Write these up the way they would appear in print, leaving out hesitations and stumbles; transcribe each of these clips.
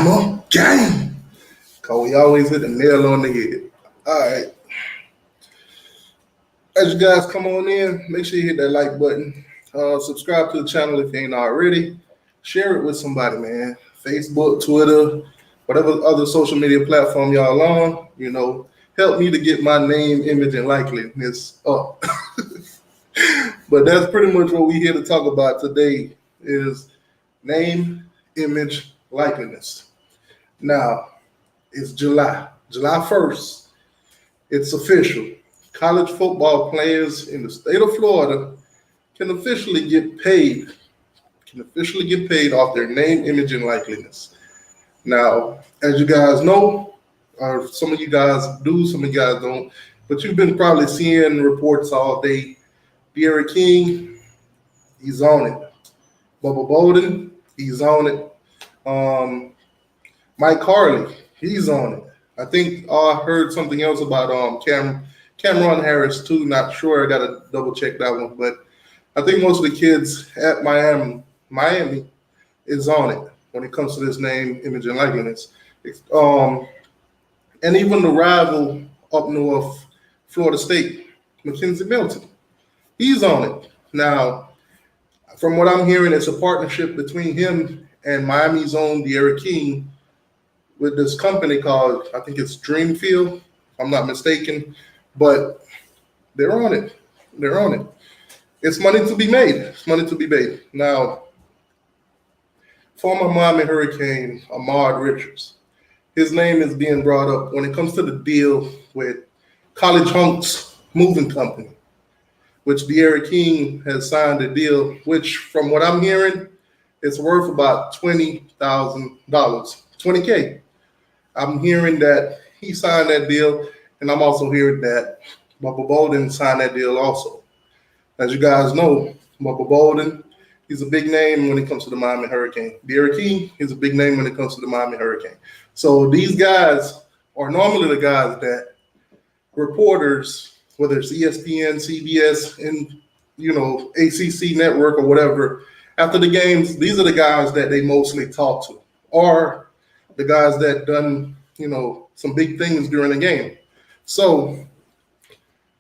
Bama gang. Cause we always hit the nail on the head. All right. As you guys come on in, make sure you hit that like button. Subscribe to the channel if you ain't already. Share it with somebody, man. Facebook, Twitter, whatever other social media platform y'all on. Help me to get my name, image, and likeliness up. But that's pretty much what we're here to talk about today is name, image, likeliness. Now, it's July 1st. It's official. College football players in the state of Florida can officially get paid off their name, image, and likeliness. Now, as you guys know, or some of you guys do, some of you guys don't, but you've been probably seeing reports all day. De'Aaron King, he's on it. Bubba Bolden, he's on it. Mike Harley, he's on it. I think I heard something else about Cameron Harris too. Not sure. I got to double check that one. But I think most of the kids at Miami is on it when it comes to this name, image, and likeness. And even the rival up north, Florida State, Mackenzie Milton, he's on it. Now, from what I'm hearing, it's a partnership between him and Miami's own De'Aaron King with this company called, I think it's Dreamfield, if I'm not mistaken. But they're on it. It's money to be made. Now, former Miami Hurricane Ahmad Richards, his name is being brought up when it comes to the deal with College Hunks Moving Company, which De'Aaron King has signed a deal, which from what I'm hearing, it's worth about $20,000, $20K. I'm hearing that he signed that deal, and I'm also hearing that Bubba Bolden signed that deal also. As you guys know, Bubba Bolden, he's a big name when it comes to the Miami Hurricane. De'Aaron King is a big name when it comes to the Miami Hurricane. So these guys are normally the guys that reporters, whether it's ESPN, CBS, and ACC network or whatever, after the games, these are the guys that they mostly talk to, or the guys that done some big things during the game. So,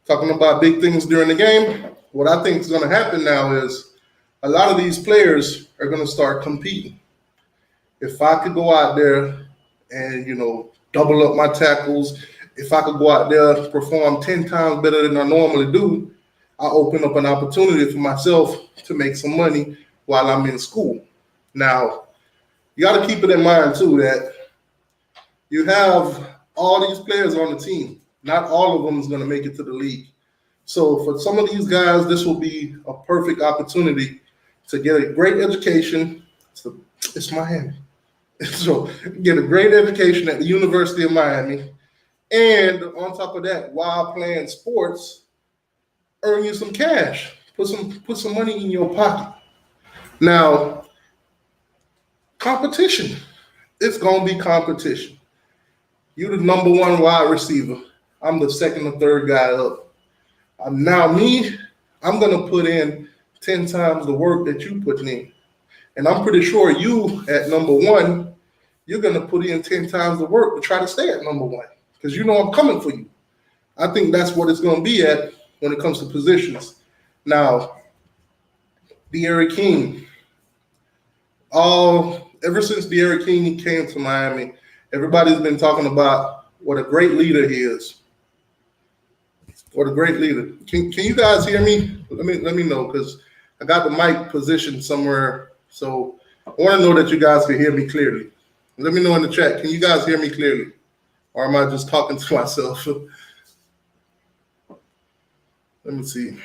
talking about big things during the game, what I think is going to happen now is a lot of these players are going to start competing. If I could go out there and, double up my tackles, if I could go out there and perform 10 times better than I normally do, I open up an opportunity for myself to make some money while I'm in school. Now, you got to keep it in mind, too, that you have all these players on the team. Not all of them is going to make it to the league. So for some of these guys, this will be a perfect opportunity to get a great education. It's Miami. So get a great education at the University of Miami. And on top of that, while playing sports, earn you some cash. Put some money in your pocket. Now, competition. It's going to be competition. You're the number one wide receiver. I'm the second or third guy up. Now I'm going to put in 10 times the work that you put in. And I'm pretty sure you at number one, you're going to put in 10 times the work to try to stay at number one because I'm coming for you. I think that's what it's going to be at when it comes to positions. Now, De'Aaron King, ever since De'Aaron King came to Miami, everybody's been talking about what a great leader he is. What a great leader. Can you guys hear me? Let me know because I got the mic positioned somewhere. So I want to know that you guys can hear me clearly. Let me know in the chat. Can you guys hear me clearly? Or am I just talking to myself? Let me see.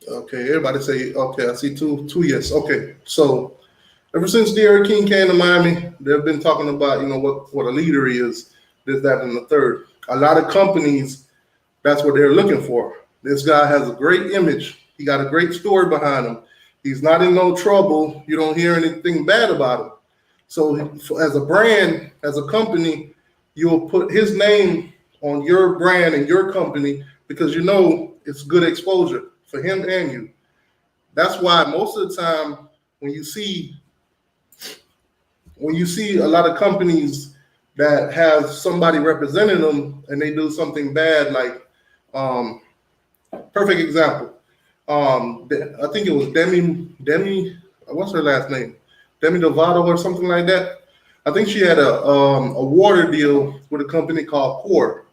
Okay, everybody say, okay, I see two yes. Okay, so ever since De'Aaron King came to Miami, they've been talking about, what a leader is, this, that, and the third. A lot of companies, that's what they're looking for. This guy has a great image. He got a great story behind him. He's not in no trouble. You don't hear anything bad about him. So as a brand, as a company, you'll put his name on your brand and your company because it's good exposure for him and you. That's why most of the time when you see a lot of companies that have somebody representing them and they do something bad, like perfect example. I think it was Demi. What's her last name? Demi Lovato or something like that. I think she had a water deal with a company called Core,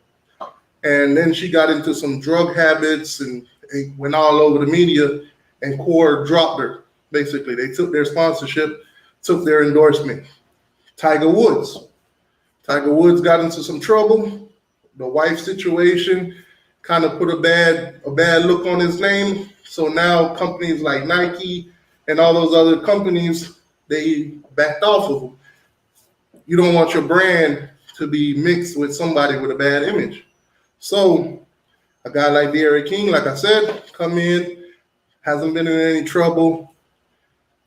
and then she got into some drug habits and it went all over the media. And Core dropped her. Basically, they took their sponsorship, took their endorsement. Tiger Woods got into some trouble. The wife situation kind of put a bad look on his name. So now companies like Nike and all those other companies, they backed off of him. You don't want your brand to be mixed with somebody with a bad image. So a guy like Derek King, like I said, come in, hasn't been in any trouble,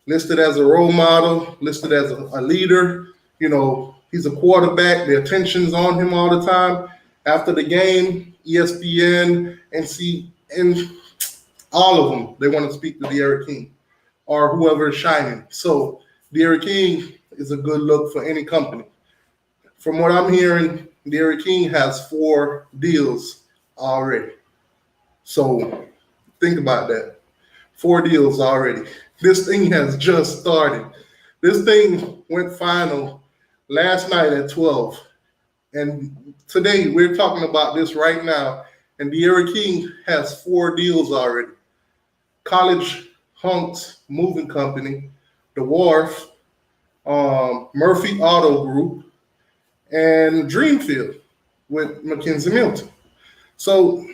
listed as a role model, listed as a leader. You know, he's a quarterback. The attention's on him all the time. After the game, ESPN, and all of them, they want to speak to Derek King or whoever is shining. So Derek King is a good look for any company. From what I'm hearing, Derek King has 4 deals already. So think about that. 4 deals already. This thing has just started. This thing went final last night at 12. And today we're talking about this right now. And Derek King has 4 deals already. College Hunks Moving Company, The Wharf, Murphy Auto Group, and Dreamfield with McKinsey Milton. So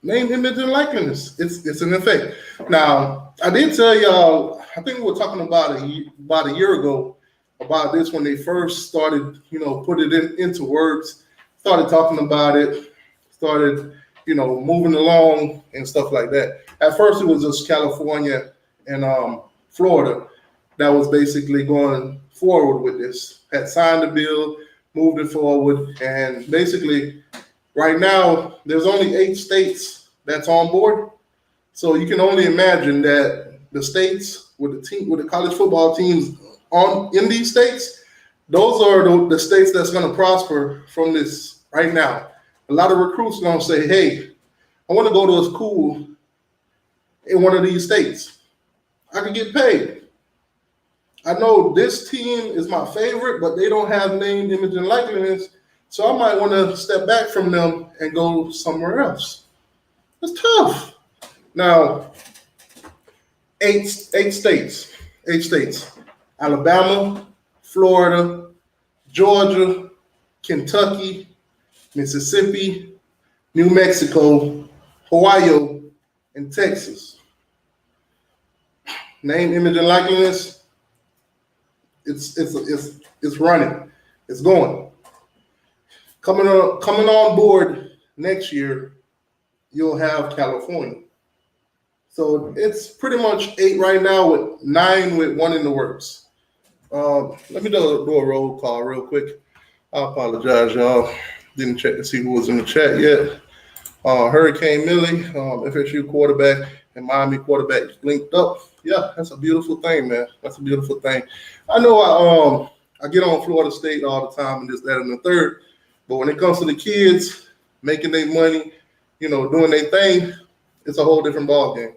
name, image, and likeness. It's in effect. Now, I did tell y'all, I think we were talking about a year ago about this when they first started, put it into words, started talking about it, started, moving along and stuff like that. At first, it was just California and Florida that was basically going forward with this, had signed the bill, moved it forward, and basically right now there's only 8 states that's on board. So you can only imagine that the states with the college football teams in these states, those are the states that's going to prosper from this right now. A lot of recruits are going to say, hey, I want to go to a school in one of these states. I can get paid. I know this team is my favorite, but they don't have name, image, and likeness, so I might want to step back from them and go somewhere else. It's tough. Now, 8 states. Alabama, Florida, Georgia, Kentucky, Mississippi, New Mexico, Ohio, and Texas. Name, image, and likeness. It's running. It's going. Coming on board next year, you'll have California. So it's pretty much 8 right now with 9 with 1 in the works. Let me do a roll call real quick. I apologize, y'all. Didn't check to see who was in the chat yet. Hurricane Millie, FSU quarterback and Miami quarterback linked up. Yeah, that's a beautiful thing, man. That's a beautiful thing. I know I get on Florida State all the time and this, that, and the third. But when it comes to the kids making their money, doing their thing, it's a whole different ballgame.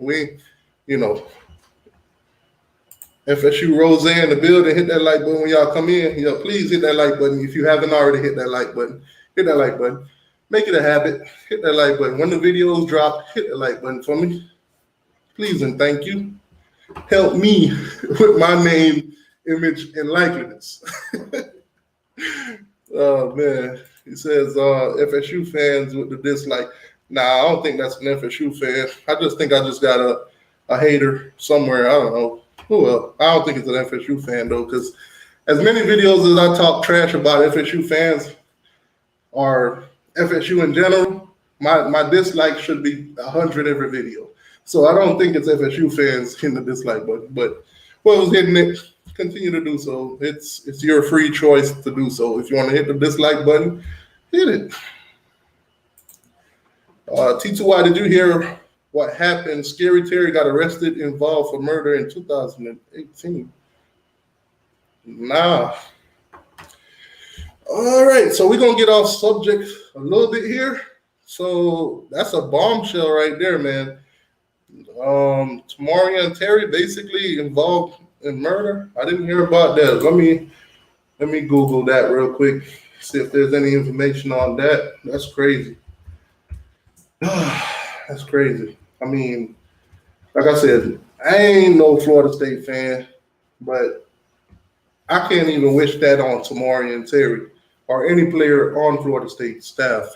FSU Rose in the building, hit that like button when y'all come in. Please hit that like button. If you haven't already hit that like button, hit that like button. Make it a habit. Hit that like button. When the videos drop, hit the like button for me. Please and thank you. Help me with my name, image, and likeness. Oh, man. He says FSU fans with the dislike. Nah, I don't think that's an FSU fan. I just think I just got a hater somewhere. I don't know. Who else? I don't think it's an FSU fan, though, because as many videos as I talk trash about FSU fans or FSU in general, my dislike should be 100 every video. So I don't think it's FSU fans hitting the dislike button. But whoever's hitting it, continue to do so. It's your free choice to do so. If you want to hit the dislike button, hit it. T2Y, did you hear what happened. Scary Terry got arrested, involved for murder in 2018. Nah. All right, so we're gonna get off subject a little bit here. So that's a bombshell right there, man. Tamaria and Terry basically involved in murder. I didn't hear about that. Let me Google that real quick. See if there's any information on that. That's crazy. That's crazy. I mean, like I said, I ain't no Florida State fan, but I can't even wish that on Tamari and Terry or any player on Florida State staff.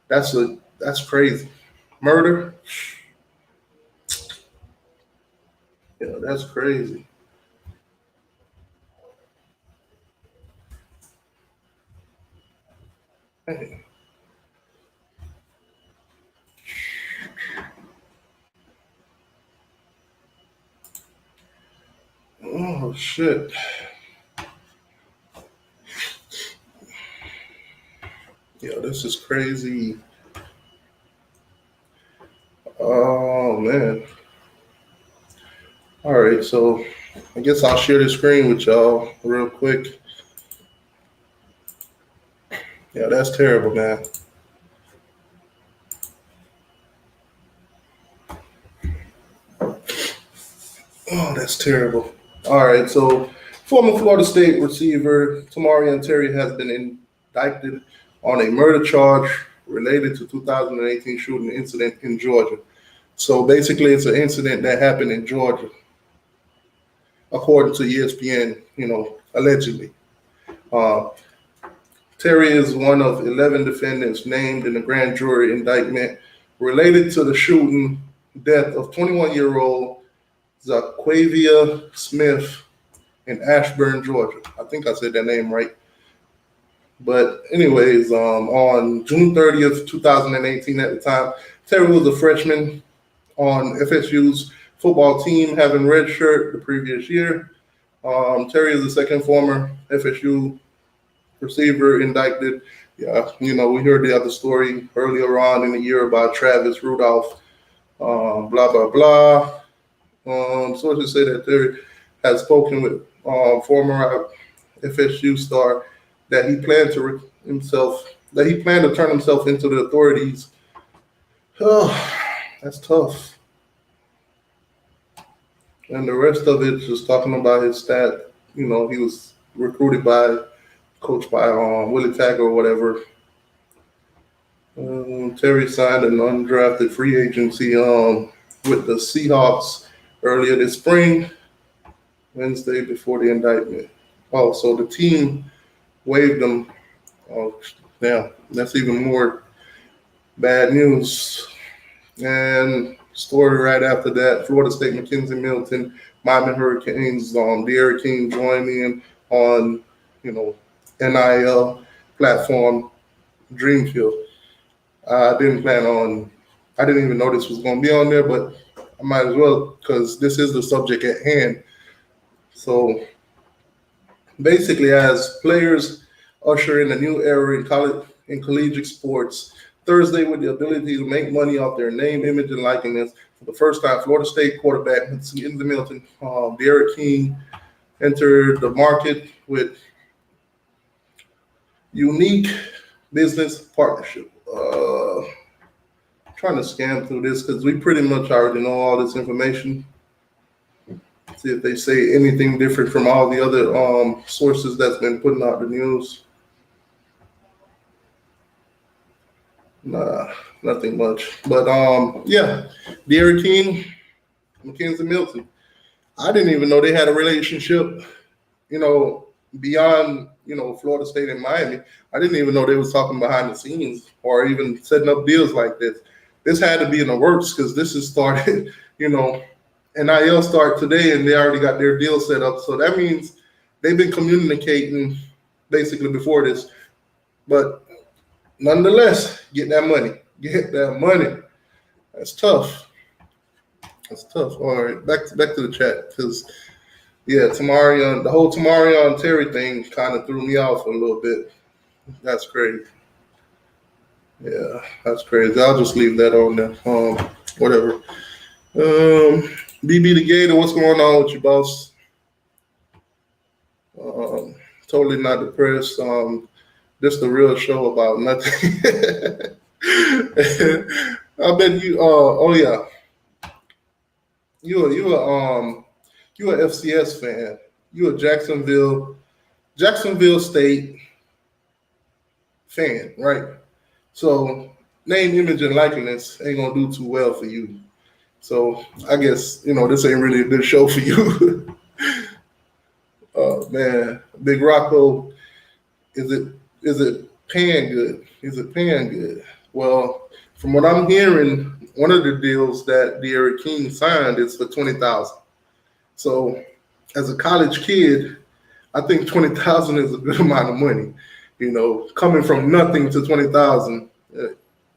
That's crazy. Murder, yeah, that's crazy. Hey, oh shit. Yeah, this is crazy. Oh man. All right, so I guess I'll share the screen with y'all real quick. Yeah, that's terrible, man. Oh, that's terrible. All right, so former Florida State receiver Tamarian Terry has been indicted on a murder charge related to 2018 shooting incident in Georgia. So basically, it's an incident that happened in Georgia, according to ESPN. Allegedly. Uh, Terry is one of 11 defendants named in the grand jury indictment related to the shooting death of 21-year-old Zaquavia Smith in Ashburn, Georgia. I think I said that name right. But anyways, on June 30th, 2018, at the time, Terry was a freshman on FSU's football team, having redshirt the previous year. Terry is the second former FSU receiver indicted. Yeah, we heard the other story earlier on in the year about Travis Rudolph, blah, blah, blah. Sources say that Terry has spoken with former FSU star that he planned to turn himself into the authorities. Oh, that's tough. And the rest of it just talking about his stat. He was recruited coached by Willie Taggart or whatever. Terry signed an undrafted free agency with the Seahawks earlier this spring, Wednesday before the indictment. Oh, so the team waived him. Oh, yeah, that's even more bad news. And story right after that, Florida State Mackenzie Milton, Miami Hurricanes, De'Ara King joined in on, NIL platform Dreamfield. I didn't even know this was going to be on there, but I might as well because this is the subject at hand. So basically, as players usher in a new era in collegiate sports, Thursday with the ability to make money off their name, image, and likeness. For the first time, Florida State quarterback Mackenzie Milton, De'Ara King, entered the market with unique business partnership. Trying to scan through this because we pretty much already know all this information. See if they say anything different from all the other sources that's been putting out the news. Nah, nothing much. But yeah, De'Ara King, Mackenzie Milton. I didn't even know they had a relationship, beyond, Florida State and Miami. I didn't even know they was talking behind the scenes or even setting up deals like this. This had to be in the works because this is started, NIL start today and they already got their deal set up. So that means they've been communicating basically before this. But nonetheless, get that money. Get that money. That's tough. That's tough. All right, back to the chat because yeah, the whole Tamarion Terry thing kind of threw me off a little bit. That's crazy. Yeah, that's crazy. I'll just leave that on there. Whatever. BB the Gator, what's going on with you, boss? Um, totally not depressed. Just a real show about nothing. I bet you. Oh yeah, you a FCS fan. You a Jacksonville State fan, right? So name, image, and likeness ain't gonna do too well for you. So I guess this ain't really a good show for you. Man, Big Rocco, is it paying good? Is it paying good? Well, from what I'm hearing, one of the deals that De'Aaron King signed is for 20,000. So as a college kid, I think 20,000 is a good amount of money. Coming from nothing to 20,000.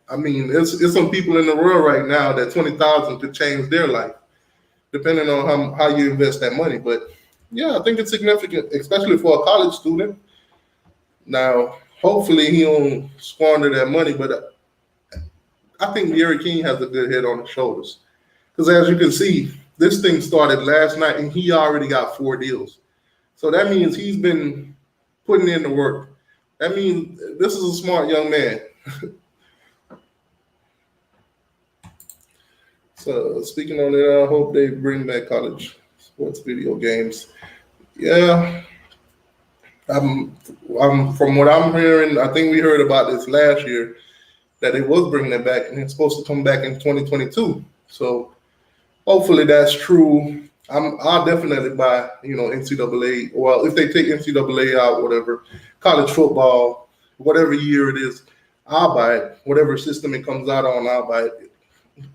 I mean, it's some people in the world right now that 20,000 could change their life, depending on how you invest that money. But yeah, I think it's significant, especially for a college student. Now, hopefully he don't squander that money, but I think De'Aaron King has a good head on his shoulders. Because as you can see, this thing started last night and he already got 4 deals. So that means he's been putting in the work. That means this is a smart young man. So speaking on it, I hope they bring back college sports video games. Yeah, I'm from what I'm hearing. I think we heard about this last year that it was bringing it back, and it's supposed to come back in 2022. So hopefully that's true. I'll definitely buy NCAA. Well, if they take NCAA out, whatever, college football, whatever year it is, I'll buy it. Whatever system it comes out on, I'll buy it.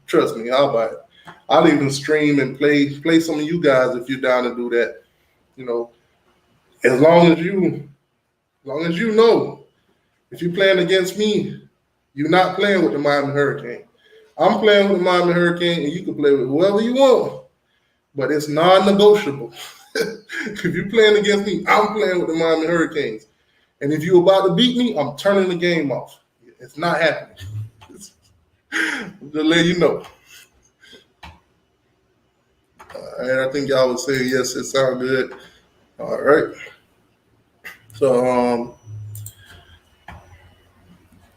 Trust me, I'll buy it. I'll even stream and play some of you guys if you're down to do that. As long as you know, if you're playing against me, you're not playing with the Miami Hurricane. I'm playing with the Miami Hurricane, and you can play with whoever you want, but it's non-negotiable. If you're playing against me, I'm playing with the Miami Hurricanes, and if you're about to beat me, I'm turning the game off. It's not happening. Just let you know. And I think y'all would say yes. It sounds good. All right. So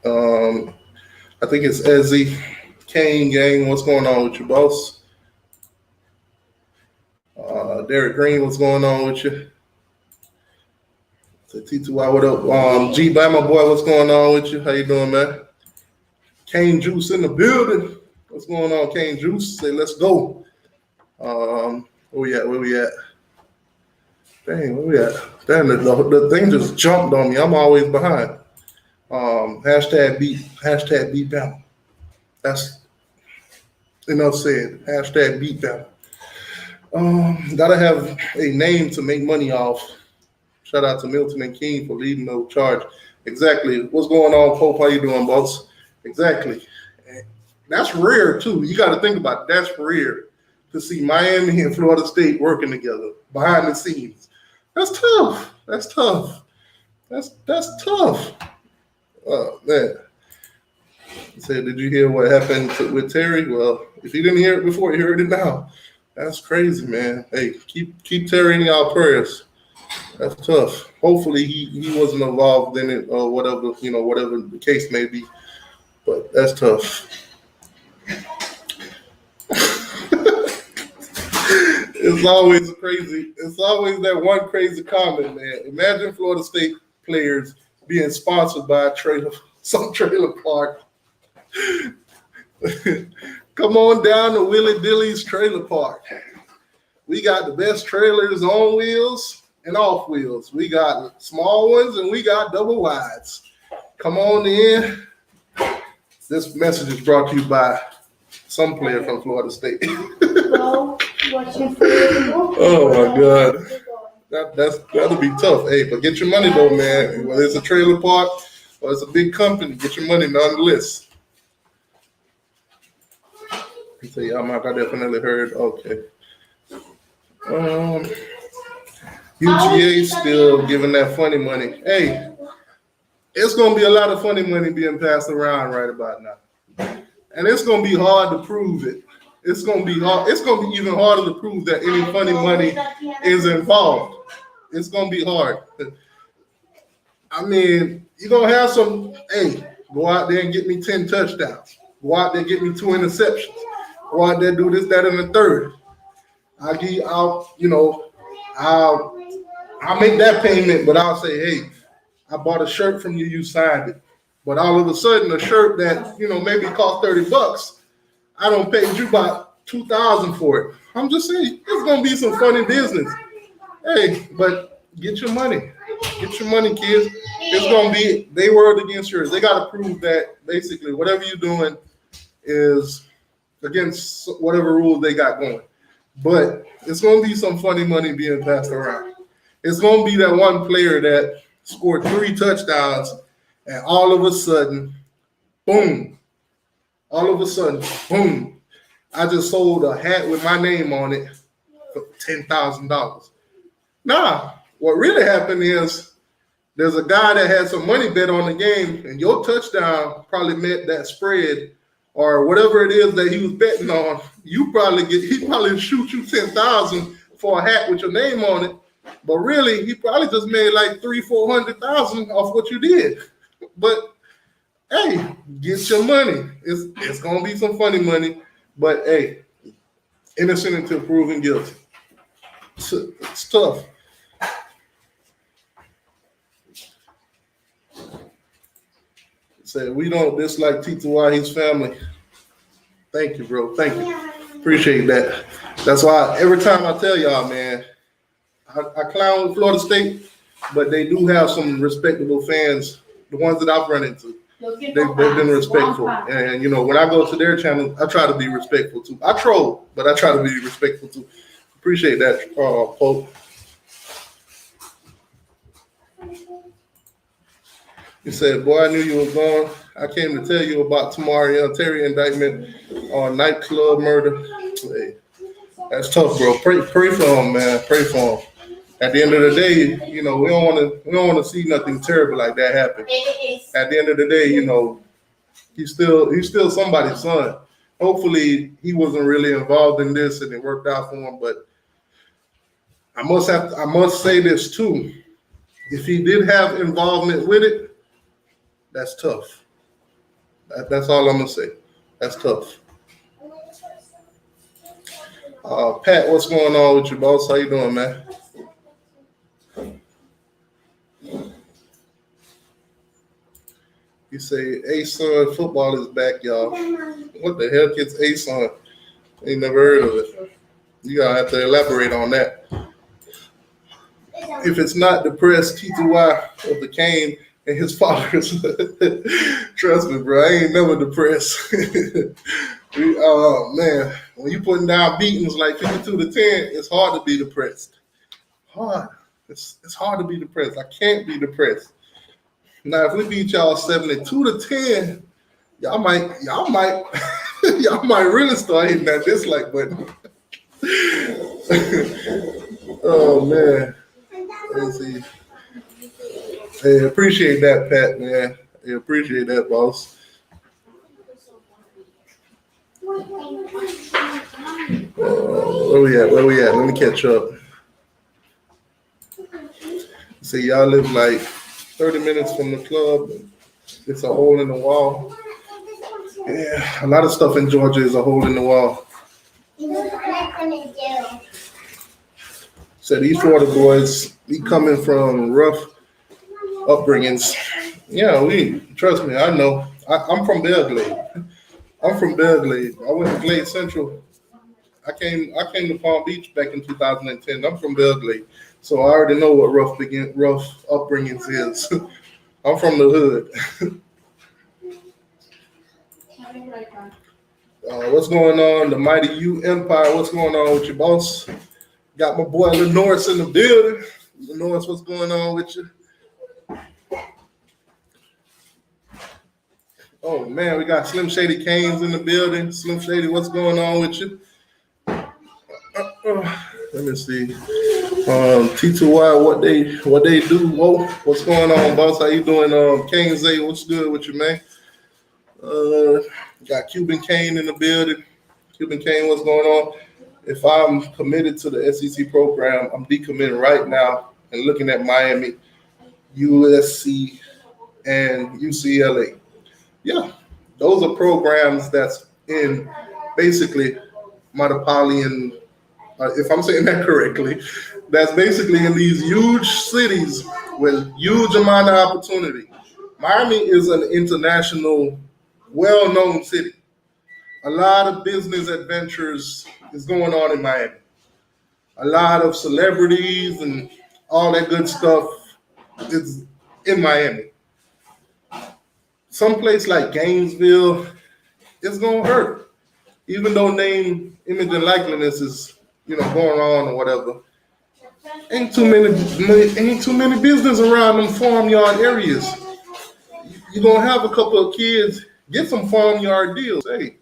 I think it's Ezzy Kane gang. What's going on with you, boss? Derek Green, what's going on with you? So T2Y, what up? G Bama boy, what's going on with you? How you doing, man? Kane Juice in the building. What's going on, Kane Juice? Say let's go. Where we at? Dang, where we at? Damn, the thing just jumped on me. I'm always behind. Hashtag beat Bama. That's enough said. Hashtag beat Bama. Gotta have a name to make money off. Shout out to Milton and King for leading no charge. Exactly. What's going on, Pope? How you doing, boss? Exactly. That's rare too. You got to think about it. That's rare to see Miami and Florida State working together behind the scenes. That's tough. That's tough. That's tough. Man. He said, did you hear what happened with Terry? Well, if you didn't hear it before, you heard it now. That's crazy, man. Hey, keep Terry in y'all prayers. That's tough. Hopefully he wasn't involved in it or whatever, whatever the case may be. But that's tough. It's always crazy. It's always that one crazy comment, man. Imagine Florida State players being sponsored by some trailer park. Come on down to Willie Dilly's trailer park. We got the best trailers on wheels and off wheels. We got small ones and we got double wides. Come on in. This message is brought to you by some player from Florida State. Oh my God. That'll be tough. Hey, but get your money though, man. Whether it's a trailer park or it's a big company, get your money nonetheless. You say, oh my God, I definitely heard. Okay. UGA still giving that funny money. Hey, It's gonna be a lot of funny money being passed around right about now, and it's gonna be hard to prove it. It's gonna be hard. It's gonna be even harder to prove that any funny money is involved. It's gonna be hard. I mean, you're gonna have some. Hey, go out there and get me 10 touchdowns. Go out there and get me 2 interceptions. Go out there, do this, that, and the third. I'll give you out. You know, I'll make that payment, but I'll say, hey, I bought a shirt from you. You signed it. But all of a sudden, a shirt that maybe cost $30, I don't pay you about $2,000 for it. I'm just saying, it's gonna be some funny business. Hey, but get your money. Get your money, kids. It's gonna be their word against yours. They gotta prove that basically whatever you're doing is against whatever rules they got going. But it's gonna be some funny money being passed around. It's gonna be that one player that scored 3 touchdowns, and all of a sudden, boom! All of a sudden, boom! I just sold a hat with my name on it for $10,000. Nah, what really happened is there's a guy that had some money bet on the game, and your touchdown probably met that spread or whatever it is that he was betting on. He probably shoot you $10,000 for a hat with your name on it, but really he probably just made like $300,000-400,000 off what you did. But hey, get your money. It's gonna be some funny money, but hey, innocent until proven guilty. It's tough. Said we don't dislike Tito Wahi's family. Thank you, bro. Thank you. Appreciate that. That's why every time I tell y'all, man, I clown with Florida State, but they do have some respectable fans. The ones that I've run into, they've been respectful. And when I go to their channel, I try to be respectful too. I troll, but I try to be respectful too. Appreciate that, Pope. He said, boy, I knew you was gone. I came to tell you about Tamari Terry indictment on nightclub murder. Hey, that's tough, bro. Pray for him, man. Pray for him. At the end of the day, we don't want to see nothing terrible like that happen. At the end of the day, he's still somebody's son. Hopefully, he wasn't really involved in this and it worked out for him. But I must say this too. If he did have involvement with it, that's tough. That's all I'm gonna say. That's tough. Pat, what's going on with you, boss? How you doing, man? You say A-Sun football is back, y'all. What the hell gets A-Sun? Ain't never heard of it. You gotta have to elaborate on that. If it's not depressed, T2Y of the Cane and his followers. Trust me, bro, I ain't never depressed. Man, when you putting down beatings like 52-10, it's hard to be depressed. Hard. It's hard to be depressed. I can't be depressed. Now, if we beat y'all 72-10, y'all might y'all might really start hitting that dislike button. Oh man. Let's see. Hey, appreciate that, Pat, man. Hey, appreciate that, boss. Where we at? Let me catch up. See, y'all live like 30 minutes from the club. It's a hole in the wall. Yeah, a lot of stuff in Georgia is a hole in the wall. So these Florida boys, we coming from rough upbringings. Yeah, trust me, I know. I'm from Belgrade. I'm from Belgrade. I went to Glade Central. I came to Palm Beach back in 2010. I'm from Belgrade, so I already know what rough upbringings is. I'm from the hood. What's going on? The Mighty U Empire. What's going on with you, boss? Got my boy Lenoris in the building. Lenoris, what's going on with you? Oh man, we got Slim Shady Canes in the building. Slim Shady, what's going on with you? Let me see. T2Y, what they do? Whoa, what's going on, boss? How you doing? Kane Zay, what's good with you, man? Uh, got Cuban Kane in the building. Cuban Kane, what's going on? If I'm committed to the SEC program, I'm decommitting right now and looking at Miami, USC, and UCLA. Yeah, those are programs that's in basically metropolitan, if I'm saying that correctly, that's basically in these huge cities with huge amount of opportunity. Miami is an international, well-known city. A lot of business adventures is going on in Miami. A lot of celebrities and all that good stuff is in Miami. Some place like Gainesville, it's gonna hurt. Even though name, image, and likeliness is going on or whatever. Ain't too many business around them farmyard areas. You're gonna have a couple of kids get some farmyard deals. Hey,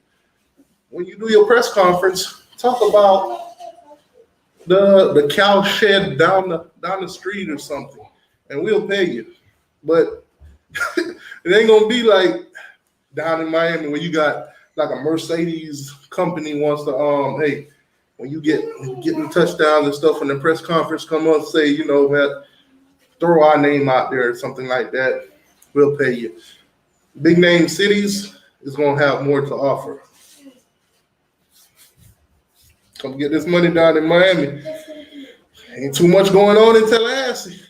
when you do your press conference, talk about the cow shed down the street or something, and we'll pay you. But it ain't gonna be like down in Miami where you got like a Mercedes company wants to hey, when you get the touchdowns and stuff in the press conference, come on, say, that throw our name out there or something like that, we'll pay you. Big name cities is gonna have more to offer. Come get this money down in Miami. Ain't too much going on in Tallahassee.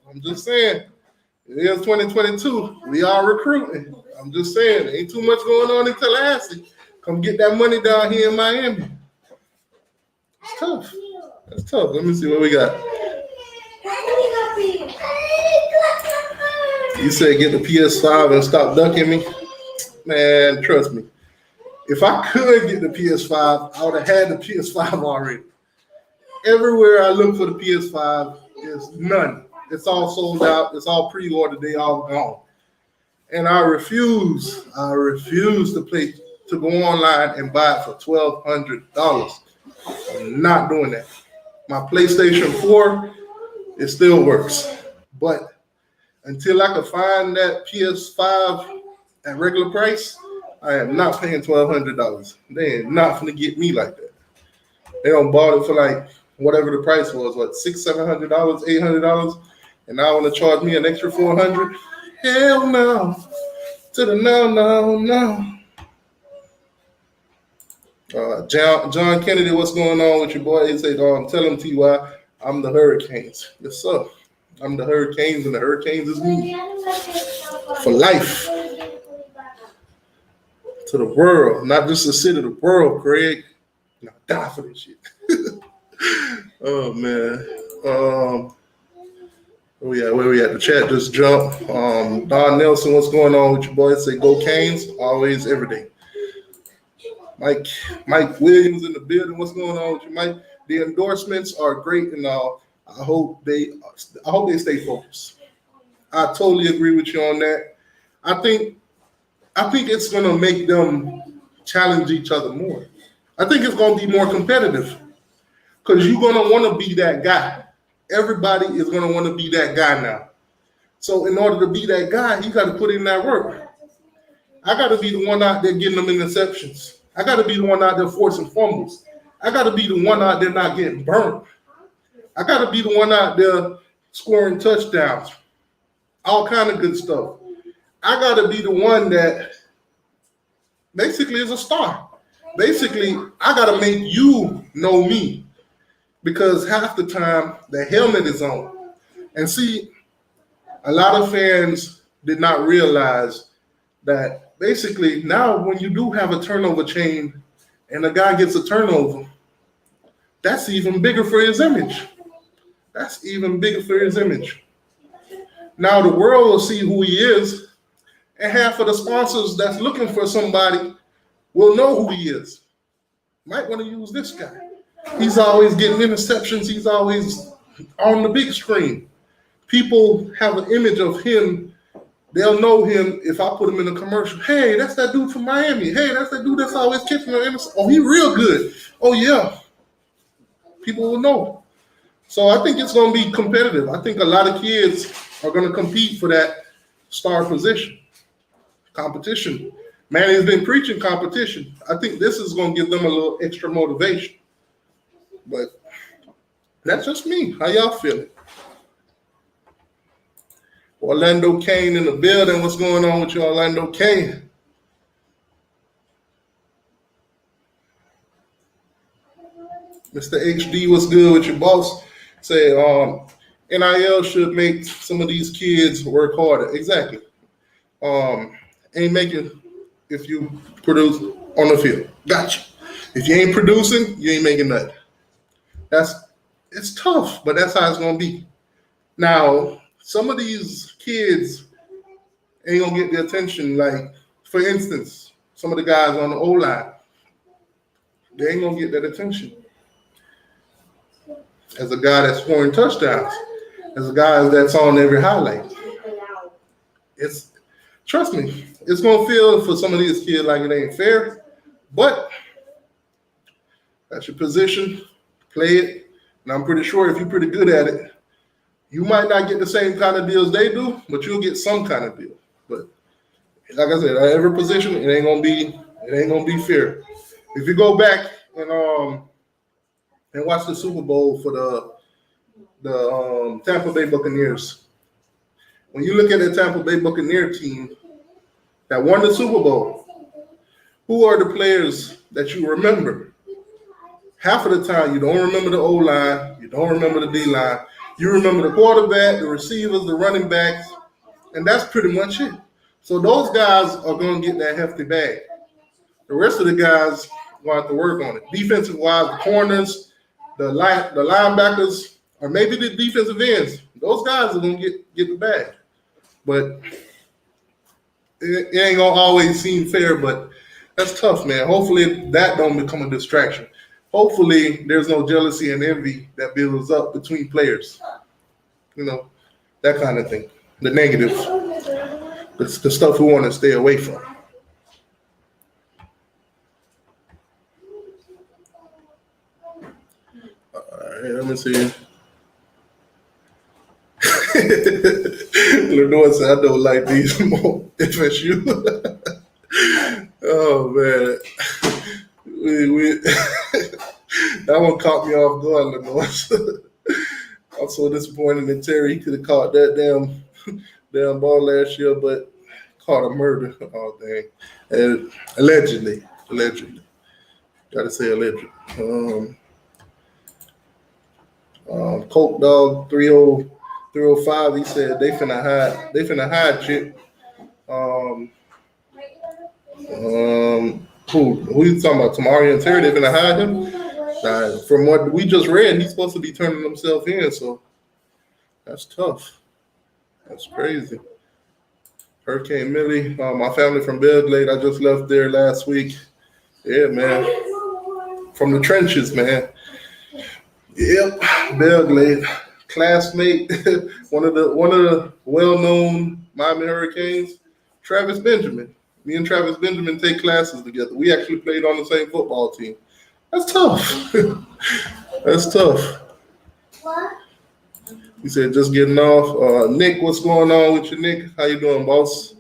I'm just saying. It is 2022. We are recruiting. I'm just saying. Ain't too much going on in Tallahassee. Come get that money down here in Miami. It's tough. That's tough. Let me see what we got. You said get the PS5 and stop ducking me. Man, trust me. If I could get the PS5, I would have had the PS5 already. Everywhere I look for the PS5, there's none. It's all sold out. It's all pre-ordered. They all gone. And I refuse to go online and buy it for $1,200. I'm not doing that. My PlayStation 4, it still works. But until I can find that PS5 at regular price, I am not paying $1,200. They ain't not gonna get me like that. They don't bought it for like whatever the price was, what, $600, $700, $800, and now want to charge me an extra $400? Hell no. To the no. John Kennedy, what's going on with your boy? He said, tell him TY, I'm the Hurricanes. Yes, sir. I'm the Hurricanes, and the Hurricanes is me. For life. To the world, not just the city, the world, Craig. Now die for this shit. Oh man. Where we at? The chat just jumped. Don Nelson, what's going on with your boys? Say go Canes, always, every day. Mike Williams in the building. What's going on with you, Mike? The endorsements are great and all. I hope they stay focused. I totally agree with you on that. I think it's gonna make them challenge each other more. I think it's gonna be more competitive because you're gonna want to be that guy. Everybody is gonna want to be that guy now. So in order to be that guy, you got to put in that work. I got to be the one out there getting them interceptions. I got to be the one out there forcing fumbles. I got to be the one out there not getting burnt. I got to be the one out there scoring touchdowns. All kind of good stuff. I got to be the one that basically is a star. Basically, I got to make you know me because half the time the helmet is on. And see, a lot of fans did not realize that basically now when you do have a turnover chain and a guy gets a turnover, that's even bigger for his image. That's even bigger for his image. Now the world will see who he is, and half of the sponsors that's looking for somebody will know who he is. Might want to use this guy. He's always getting interceptions. He's always on the big screen. People have an image of him. They'll know him if I put him in a commercial. Hey, that's that dude from Miami. Hey, that's that dude that's always catching an interception. Oh, he real good. Oh, yeah. People will know. So I think it's going to be competitive. I think a lot of kids are going to compete for that star position. Competition. Man has been preaching competition. I think this is going to give them a little extra motivation. But that's just me. How y'all feeling? Orlando Kane in the building. What's going on with you, Orlando Kane? Mr. HD, what's good with your boss? Say, NIL should make some of these kids work harder. Exactly. Ain't making if you produce on the field. Gotcha. If you ain't producing, you ain't making nothing. It's tough, but that's how it's gonna be. Now, some of these kids ain't gonna get the attention. Like, for instance, some of the guys on the O line, they ain't gonna get that attention. As a guy that's scoring touchdowns, as a guy that's on every highlight, it's trust me, it's gonna feel for some of these kids like it ain't fair, but that's your position. Play it, and I'm pretty sure if you're pretty good at it, you might not get the same kind of deals they do, but you'll get some kind of deal. But like I said, at every position, it ain't gonna be fair. If you go back and watch the Super Bowl for the Tampa Bay Buccaneers, when you look at the Tampa Bay Buccaneer team that won the Super Bowl, who are the players that you remember? Half of the time, you don't remember the O-line, you don't remember the D-line. You remember the quarterback, the receivers, the running backs, and that's pretty much it. So those guys are going to get that hefty bag. The rest of the guys will have to work on it. Defensive-wise, the corners, the linebackers, or maybe the defensive ends, those guys are going to get the bag. But it ain't going to always seem fair, but that's tough, man. Hopefully that don't become a distraction. Hopefully there's no jealousy and envy that builds up between players. You know, that kind of thing. The negative. The stuff we want to stay away from. All right, let me see. Lenore said, I don't like these more FSU. Oh, man. That one caught me off guard, Lenore. I'm so disappointed in Terry. He could have caught that damn ball last year, but caught a murder. Oh, dang. And allegedly. Gotta say allegedly. Coke Dog 305, he said they finna hide Chip. Who you talking about? Tamari and Terry, they finna hide him? From what we just read, he's supposed to be turning himself in, so that's tough. That's crazy. Hurricane Millie, my family from Belgrade, I just left there last week. Yeah, man. From the trenches, man. Yep, Belgrade. Classmate, one of the well-known Miami Hurricanes, Travis Benjamin. Me and Travis Benjamin take classes together. We actually played on the same football team. That's tough. That's tough. He said, just getting off. Nick, what's going on with you, Nick? How you doing, boss?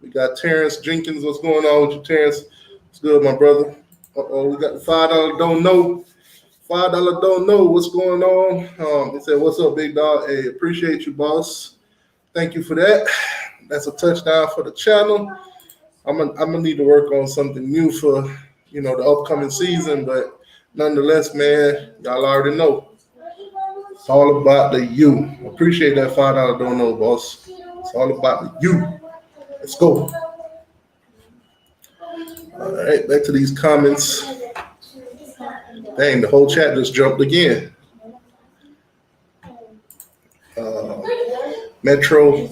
We got Terrence Jenkins. What's going on with you, Terrence? It's good, my brother. We got the $5 don't know. $5 don't know what's going on. He said, what's up, big dog? Hey, appreciate you, boss. Thank you for that. That's a touchdown for the channel. I'm gonna need to work on something new for the upcoming season, but nonetheless, man, y'all already know. It's all about the you. Appreciate that $5 don't know, boss. It's all about the you. Let's go. All right, back to these comments. Dang, the whole chat just jumped again. Metro,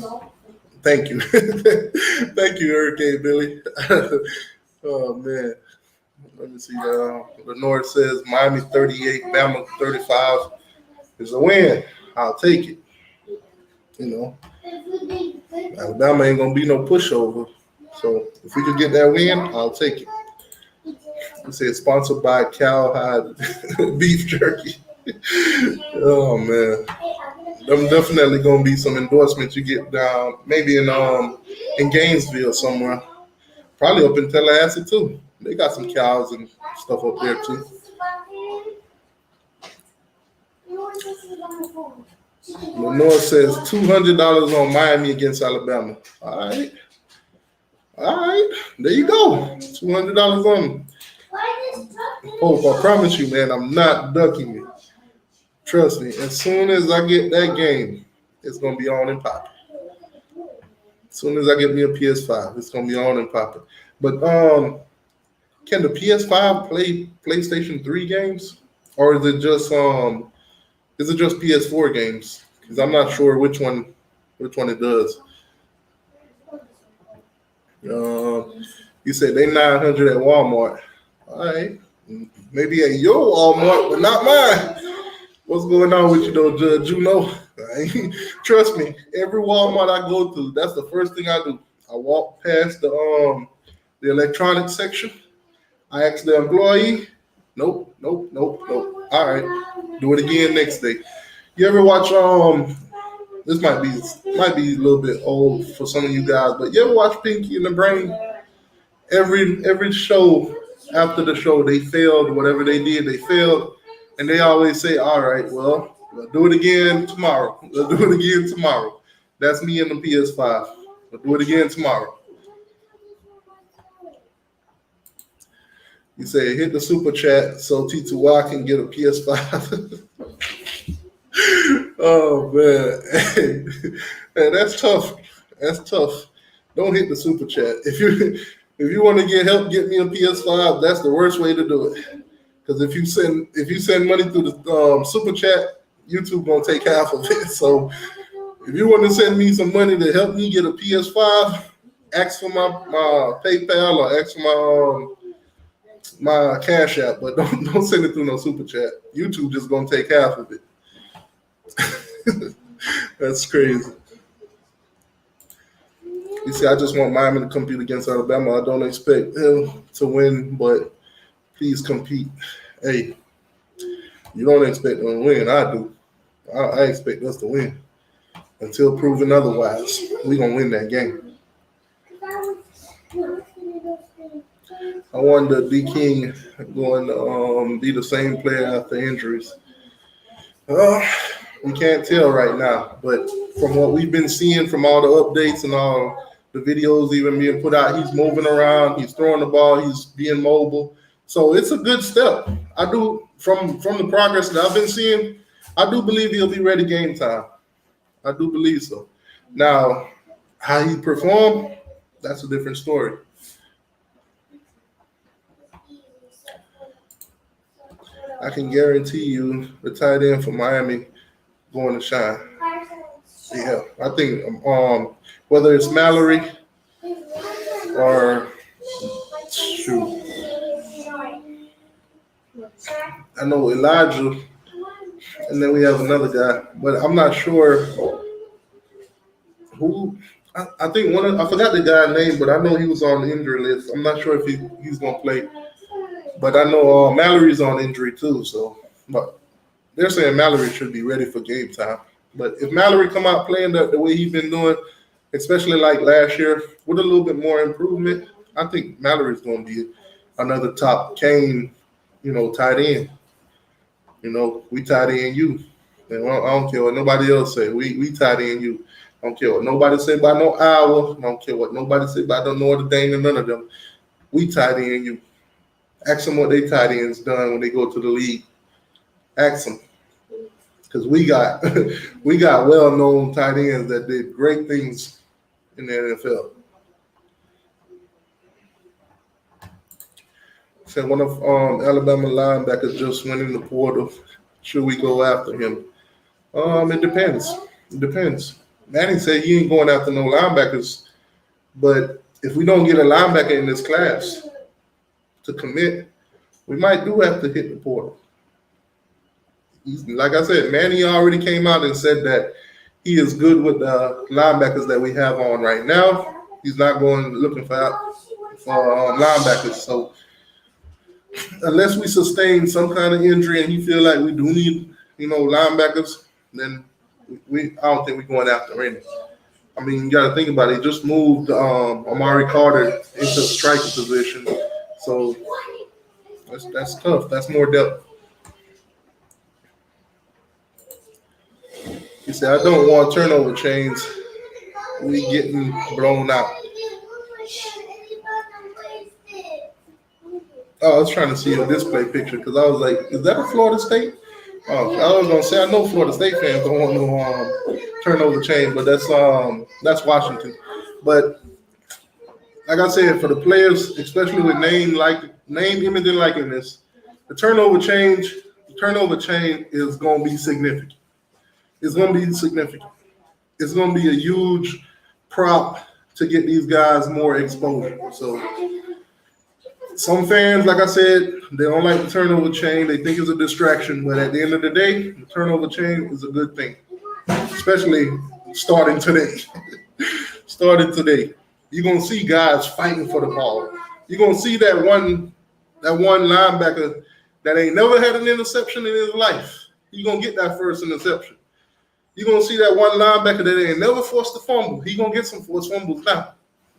thank you. Thank you, Hurricane Billy. Oh, man. Let me see. The North says Miami 38, Bama 35 is a win. I'll take it. Alabama ain't going to be no pushover. So if we could get that win, I'll take it. It says sponsored by Cowhide Beef Jerky. Oh man, them definitely gonna be some endorsements you get down, maybe in Gainesville somewhere. Probably up in Tallahassee too. They got some cows and stuff up there too. Lenore says $200 on Miami against Alabama. All right, there you go. $200 on them. Hope, I promise you, man, I'm not ducking you. Trust me. As soon as I get that game, it's gonna be on and popping. As soon as I get me a PS5, it's gonna be on and popping. But can the PS5 play PlayStation 3 games, or is it just PS4 games? Because I'm not sure which one it does. You said they 900 at Walmart. All right, maybe at your Walmart, but not mine. What's going on with you though, Judge? You know, trust me. Every Walmart I go to, that's the first thing I do. I walk past the electronics section. I ask the employee. Nope, nope, nope, nope. All right, do it again next day. You ever watch This might be a little bit old for some of you guys, but you ever watch Pinky and the Brain? Every show after the show they failed, whatever they did, they failed, and they always say, "All right, well, we'll do it again tomorrow. We'll do it again tomorrow." That's me and the PS5. We'll do it again tomorrow. You say hit the super chat so T2Y can get a PS5. Oh man, hey, that's tough. That's tough. Don't hit the super chat. If you want to get help, get me a PS5. That's the worst way to do it. Because if you send money through the super chat, YouTube gonna take half of it. So if you want to send me some money to help me get a PS5, ask for my PayPal or ask for my Cash App, but don't send it through no super chat. YouTube just gonna take half of it. That's crazy. You see, I just want Miami to compete against Alabama. I don't expect them to win, but please compete. Hey, you don't expect them to win. I do. I expect us to win. Until proven otherwise, we're going to win that game. I wonder D King going to be the same player after injuries. We can't tell right now, but from what we've been seeing from all the updates and all the videos even being put out, he's moving around, he's throwing the ball, he's being mobile. So it's a good step. I do from the progress that I've been seeing, I do believe he'll be ready game time. I do believe so. Now, how he performed, that's a different story. I can guarantee you the tight end for Miami going to shine. Yeah, I think whether it's Mallory or shoot, I know Elijah, and then we have another guy, but I'm not sure who. I think I forgot the guy's name, but I know he was on the injury list. I'm not sure if he's gonna play, but I know Mallory's on injury too. So, but they're saying Mallory should be ready for game time. But if Mallory come out playing the way he's been doing, especially like last year, with a little bit more improvement, I think Mallory's going to be another top Kane, tight end. We tight end you. And I don't care what nobody else say. We tight end you. I don't care what nobody say about no Iowa. I don't care what nobody say about the Notre Dame and none of them. We tight end you. Ask them what they tight ends done when they go to the league. Ask them. Because we got well-known tight ends that did great things in the NFL. Said one of Alabama linebackers just went in the portal. Should we go after him? It depends. It depends. Manning said he ain't going after no linebackers, but if we don't get a linebacker in this class to commit, we might do have to hit the portal. Like I said, Manny already came out and said that he is good with the linebackers that we have on right now. He's not going looking for linebackers. So unless we sustain some kind of injury and you feel like we do need, linebackers, then I don't think we're going after any. I mean, you got to think about it. He just moved Amari Carter into striker position, so that's tough. That's more depth. He said, "I don't want turnover chains. We getting blown out." Oh, I was trying to see a display picture because I was like, "Is that a Florida State?" Oh, I was gonna say I know Florida State fans don't want no turnover chain, but that's Washington. But like I said, for the players, especially with name, image, and likeness, the turnover chain is gonna be significant. It's gonna be significant. It's gonna be a huge prop to get these guys more exposure. So some fans, like I said, they don't like the turnover chain. They think it's a distraction, but at the end of the day, the turnover chain is a good thing, especially starting today. Starting today, you're gonna see guys fighting for the ball. You're gonna see that one linebacker that ain't never had an interception in his life. You're gonna get that first interception. You're gonna see that one linebacker that ain't never forced a fumble. He's gonna get some forced fumbles now.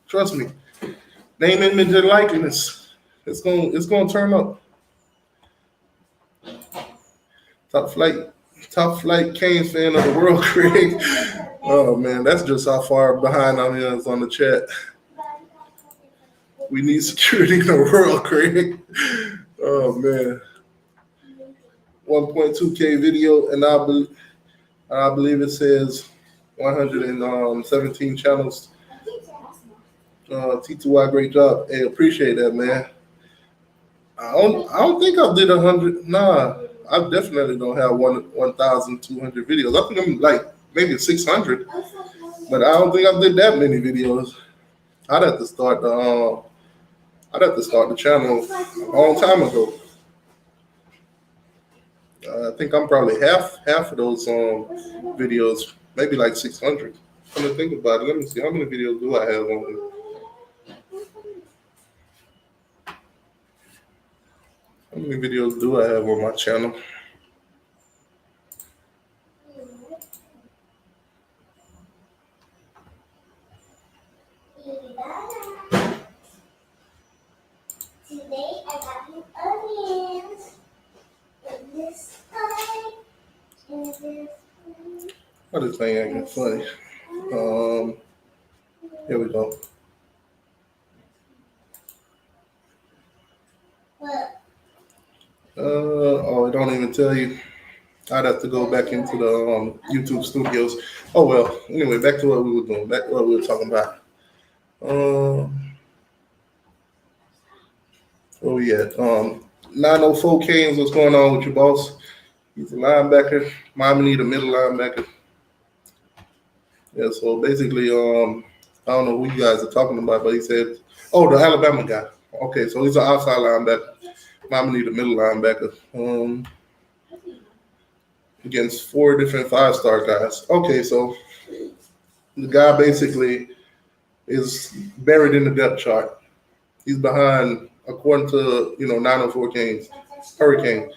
Trust me. Name, image, and likeness. It's gonna turn up. Top flight Canes fan of the world, Craig. Oh man, that's just how far behind I am on the chat. We need security in the world, Craig. Oh man. 1.2K video, and I believe it says 117 channels. T2Y, great job. Hey, appreciate that, man. I don't think I did 100. Nah, I definitely don't have 1,200 videos. I think I'm like maybe 600, but I don't think I did that many videos. I'd have to start the channel a long time ago. I think I'm probably half of those videos, maybe like 600. I'm gonna think about it. Let me see, how many videos do I have on here? How many videos do I have on my channel? Today I got new onions. And this side. And this one. Oh, this thing acting funny. Here we go. What? It don't even tell you. I'd have to go back into the YouTube studios. Oh well. Anyway, back to what we were doing. Back to what we were talking about. Where we at? 904 Canes, what's going on with your boss? He's a linebacker. Miami need a middle linebacker. Yeah, so basically, I don't know who you guys are talking about, but he said, oh, the Alabama guy. Okay, so he's an outside linebacker. Miami need a middle linebacker. Against 4 different 5-star guys. Okay, so the guy basically is buried in the depth chart. He's behind, according to 904 Canes, Hurricane.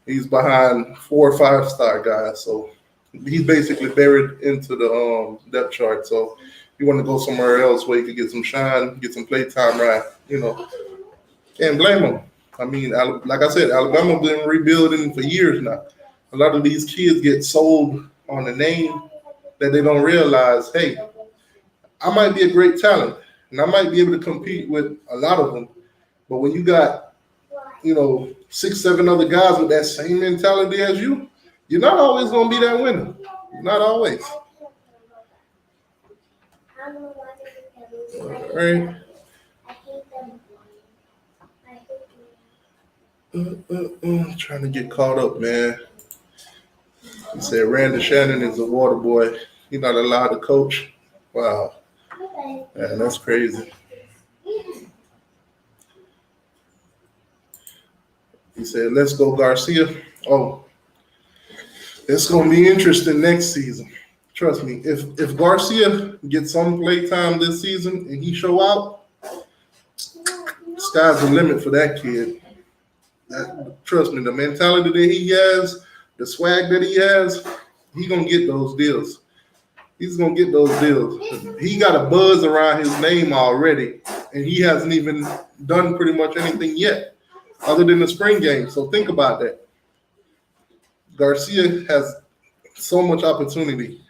He's behind 4 or 5-star guys. So he's basically buried into the depth chart. So you want to go somewhere else where you could get some shine, get some play time, right? Can't blame him. I mean, like I said, Alabama been rebuilding for years now. A lot of these kids get sold on a name that they don't realize, hey, I might be a great talent and I might be able to compete with a lot of them. But when you got, 6, 7 other guys with that same mentality as you, you're not always going to be that winner. Not always. All right. Trying to get caught up, man. He said Randy Shannon is a water boy. He's not allowed to coach. Wow. Man, that's crazy. He said, let's go Garcia. Oh, it's going to be interesting next season. Trust me. If Garcia gets some play time this season and he show out, sky's the limit for that kid. Trust me, the mentality that he has, the swag that he has, he gonna get those deals. He's gonna get those deals. He got a buzz around his name already, and he hasn't even done pretty much anything yet, other than the spring game. So think about that. Garcia has so much opportunity.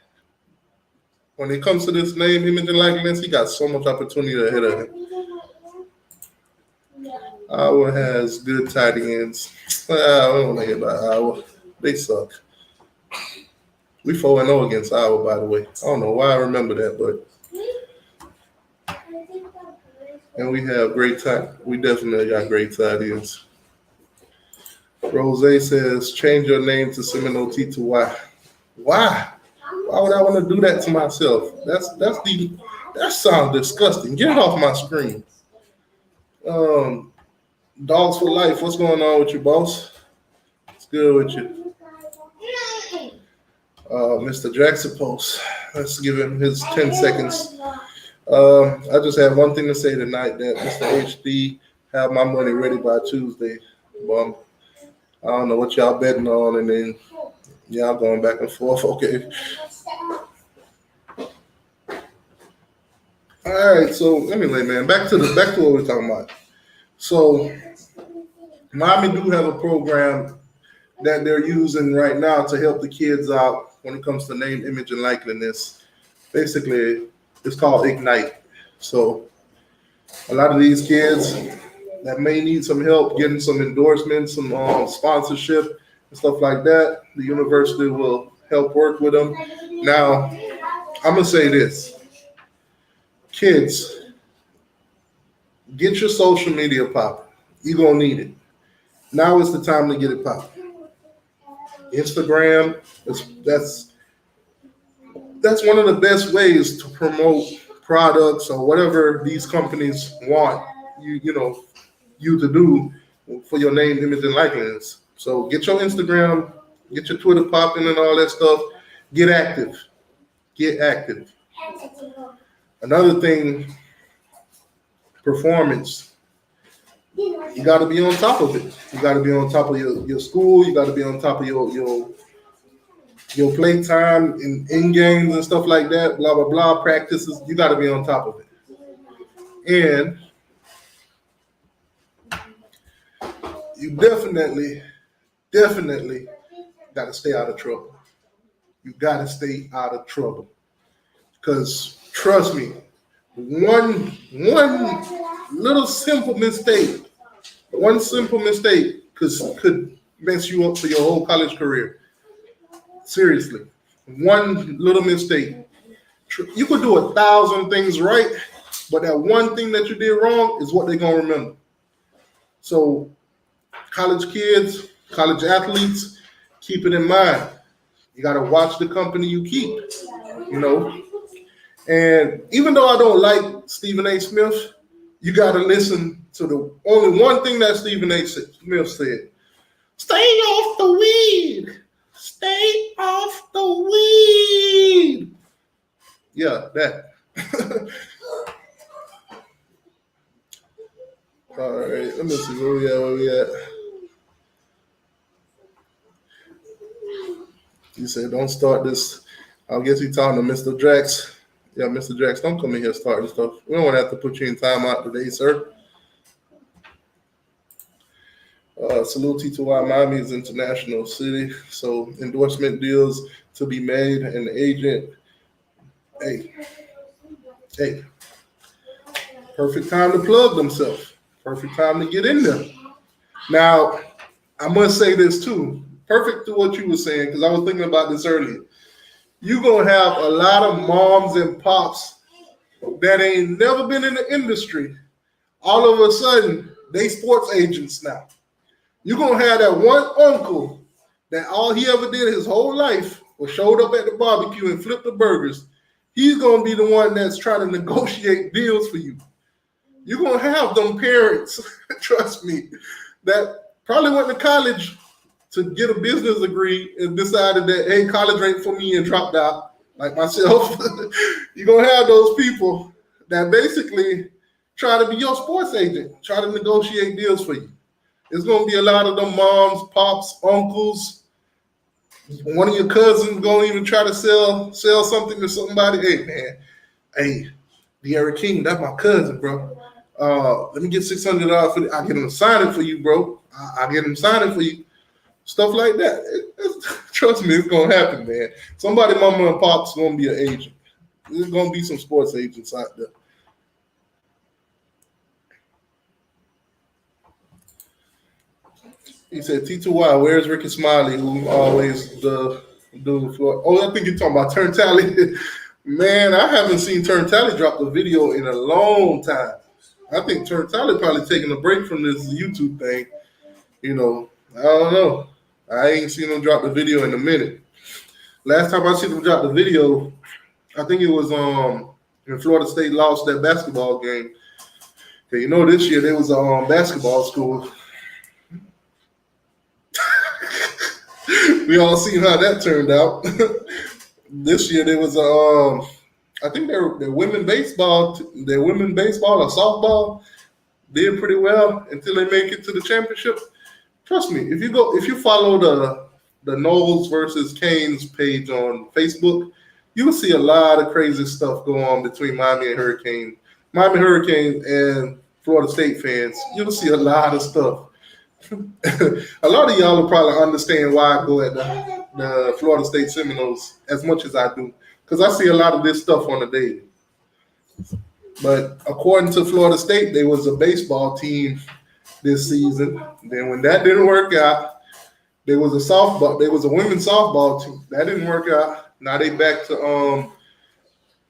When it comes to this name, image, and likeness, he got so much opportunity ahead of him. Iowa has good tight ends. I don't know about Iowa. They suck. We 4-0 against Iowa, by the way. I don't know why I remember that, but and we have great tight. We definitely got great tight ends. Rose says, change your name to Seminole T to Y. Why? Why would I want to do that to myself? That sounds disgusting. Get it off my screen. Dogs for life. What's going on with you, boss? It's good with you. Mr. Jackson post. Let's give him his 10 seconds. I just have one thing to say tonight, that Mr. HD have my money ready by Tuesday. Well, I don't know what y'all betting on, and then y'all going back and forth. Okay. All right. So anyway, man, back to what we're talking about. So Miami do have a program that they're using right now to help the kids out when it comes to name, image, and likeness. Basically, it's called Ignite. So a lot of these kids that may need some help getting some endorsements, some sponsorship and stuff like that, the university will help work with them. Now, I'm going to say this. Kids, get your social media popping. You're going to need it. Now is the time to get it popping. Instagram, that's one of the best ways to promote products or whatever these companies want you to do for your name, image, and likeness. So get your Instagram, get your Twitter popping and all that stuff. Get active. Get active. Another thing, performance. You got to be on top of it. You got to be on top of your school. You got to be on top of your playtime in games and stuff like that. Blah blah blah. Practices. You got to be on top of it. And you definitely got to stay out of trouble. You got to stay out of trouble. Because trust me, one little simple mistake could mess you up for your whole college career. Seriously, one little mistake. You could do 1,000 things right, but that one thing that you did wrong is what they're going to remember. So college kids, college athletes, keep it in mind. You got to watch the company you keep, And even though I don't like Stephen A. Smith, you got to listen to the only one thing that Stephen A. Smith said. Stay off the weed. Stay off the weed. Yeah, that. All right, let me see where we at. He said, don't start this. I guess he's talking to Mr. Drax. Yeah, Mr. Drax, don't come in here starting stuff. We don't want to have to put you in timeout today, sir. Salute T2Y Miami is international city, so endorsement deals to be made, and the agent, hey, perfect time to plug themselves. Perfect time to get in there. Now, I must say this too. Perfect to what you were saying, because I was thinking about this earlier. You're going to have a lot of moms and pops that ain't never been in the industry. All of a sudden, they sports agents now. You're going to have that one uncle that all he ever did his whole life was showed up at the barbecue and flipped the burgers. He's going to be the one that's trying to negotiate deals for you. You're going to have them parents, trust me, that probably went to college to get a business degree and decided that, hey, college ain't for me and dropped out, like myself. You're going to have those people that basically try to be your sports agent, try to negotiate deals for you. It's gonna be a lot of them moms, pops, uncles. One of your cousins gonna even try to sell something to somebody. Hey man, hey, De'Ara King, that's my cousin, bro. Let me get $600 for it. I get him to sign it for you, bro. I get him to sign it for you. Stuff like that. Trust me, it's gonna happen, man. Somebody, mama and pop's gonna be an agent. There's gonna be some sports agents out there. He said, T2Y, where's Ricky Smiley, who always do for? Oh, I think you're talking about Turn Tally. Man, I haven't seen Turn Tally drop the video in a long time. I think Turn Tally probably taking a break from this YouTube thing. You know, I don't know. I ain't seen him drop the video in a minute. Last time I seen him drop the video, I think it was when Florida State lost that basketball game. Okay, you know, this year there was a basketball school. We all seen how that turned out. This year there was I think their women baseball or softball did pretty well until they make it to the championship. Trust me, if you follow the Knowles versus Canes page on Facebook, you will see a lot of crazy stuff go on between Miami Hurricanes and Florida State fans. You'll see a lot of stuff. A lot of y'all will probably understand why I go at the Florida State Seminoles as much as I do, because I see a lot of this stuff on the daily. But according to Florida State, there was a baseball team this season. Then when that didn't work out, there was a women's softball team. That didn't work out. Now they back to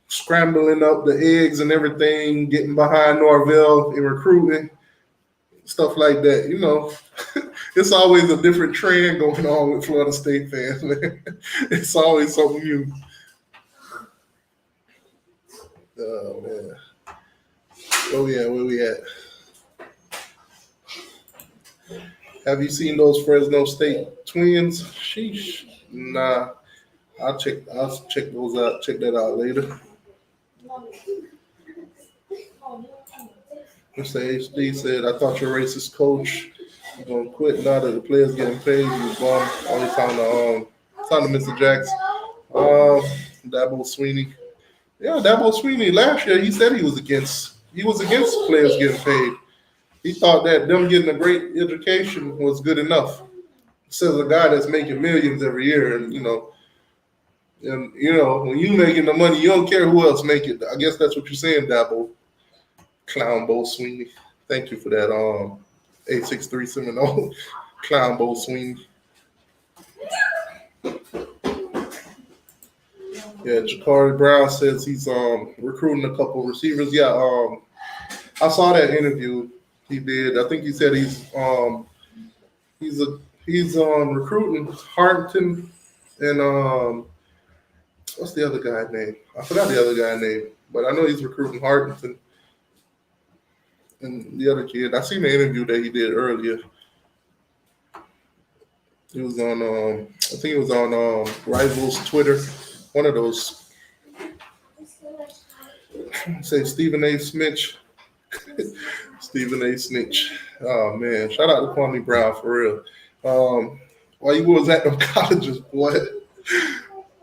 scrambling up the eggs and everything, getting behind Norvell in recruiting, stuff like that. You know, it's always a different trend going on with Florida State fans, man. It's always something new. Oh, man. Oh, yeah, where we at? Have you seen those Fresno State twins? Sheesh. Nah. I'll check those out. Check that out later. Mr. HD said, I thought your racist coach was gonna quit now that the players getting paid. You was bum. Only talking to Mr. Jackson. Dabo Sweeney. Yeah, Dabo Sweeney last year he said he was against players getting paid. He thought that them getting a great education was good enough. Says a guy that's making millions every year, and when you making the money, you don't care who else make it. I guess that's what you're saying, Dabo. Clown Bo Sweeney. Thank you for that. 863 Seminole. Clown Bo Sweeney. Yeah, Ja'Cory Brown says he's recruiting a couple receivers. Yeah, I saw that interview he did. I think he said he's recruiting Hartington and what's the other guy's name? I forgot the other guy's name, but I know he's recruiting Hartington and the other kid. I seen the interview that he did earlier. He was on I think it was on Rivals Twitter. One of those. Say Stephen A. Snitch. Stephen A. Snitch. Oh man. Shout out to Kwame Brown for real. While you was at them colleges, boy.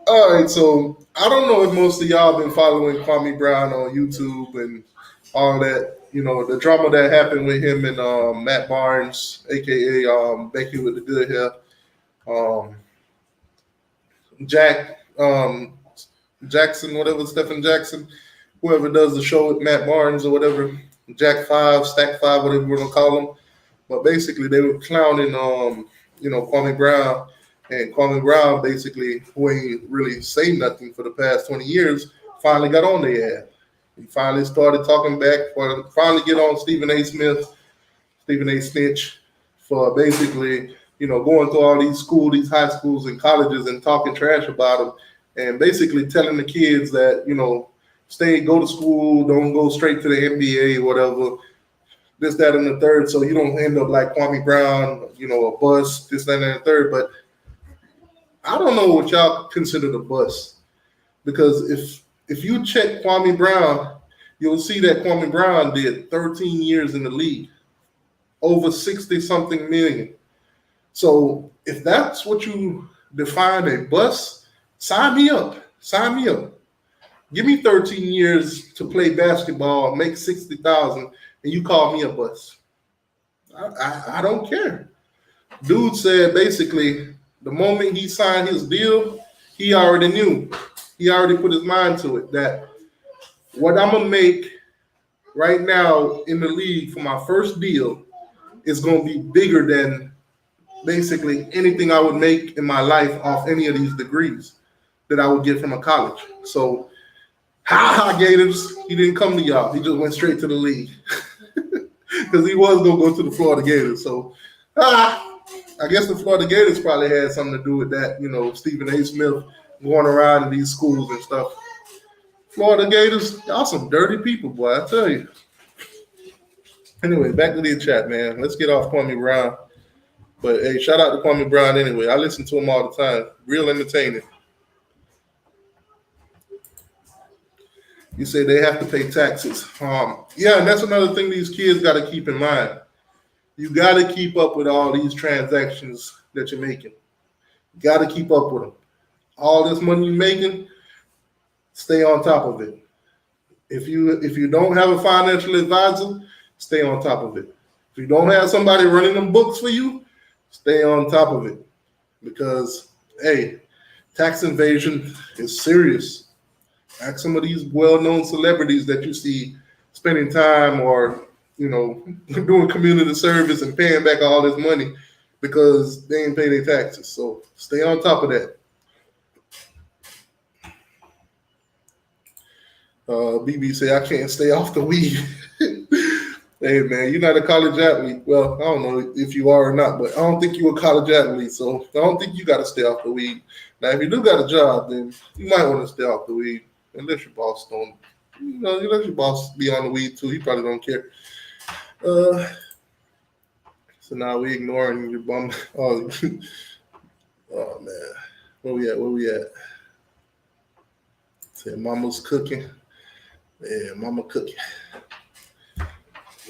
All right, so I don't know if most of y'all been following Kwame Brown on YouTube and all that, the drama that happened with him and Matt Barnes, aka Becky with the good hair. Jackson, whatever, Stephen Jackson, whoever does the show with Matt Barnes or whatever, Jack 5, Stack 5, whatever we're gonna call them. But basically they were clowning Kwame Brown, and Kwame Brown basically, who ain't really say nothing for the past 20 years, finally got on their ass. He finally started talking back, finally get on Stephen A. Snitch, for basically, going to all these high schools and colleges and talking trash about them, and basically telling the kids that, go to school, don't go straight to the NBA, whatever, this, that, and the third, so you don't end up like Kwame Brown, a bust, this, that, and the third. But I don't know what y'all consider the bust, because if you check Kwame Brown, you'll see that Kwame Brown did 13 years in the league. over 60 something million. So if that's what you define a bust, sign me up. Sign me up. Give me 13 years to play basketball, make 60,000, and you call me a bust. I don't care. Dude said basically the moment he signed his deal, he already knew. He already put his mind to it that what I'm gonna make right now in the league for my first deal is gonna be bigger than basically anything I would make in my life off any of these degrees that I would get from a college. So, ha Gators, he didn't come to y'all. He just went straight to the league because he was gonna go to the Florida Gators. So, I guess the Florida Gators probably had something to do with that. You know, Stephen A. Smith going around in these schools and stuff. Florida Gators, y'all some dirty people, boy. I tell you. Anyway, back to the chat, man. Let's get off Kwame Brown. But hey, shout out to Kwame Brown anyway. I listen to him all the time. Real entertaining. You say they have to pay taxes. Yeah, and that's another thing these kids got to keep in mind. You got to keep up with all these transactions that you're making. You got to keep up with them. All this money you're making, stay on top of it. If you don't have a financial advisor, stay on top of it. If you don't have somebody running them books for you, stay on top of it. Because, hey, tax evasion is serious. Ask some of these well-known celebrities that you see spending time or, you know, doing community service and paying back all this money because they ain't pay their taxes. So stay on top of that. BB say I can't stay off the weed. Hey man, you're not a college athlete. Well, I don't know if you are or not, but I don't think you're a college athlete, so I don't think you got to stay off the weed. Now, if you do got a job, then you might want to stay off the weed, unless your boss don't. You know, you let your boss be on the weed too. He probably don't care. So now we ignoring your bum. Oh, oh man, where we at? Where we at? Say mama's cooking. Yeah, mama cooking.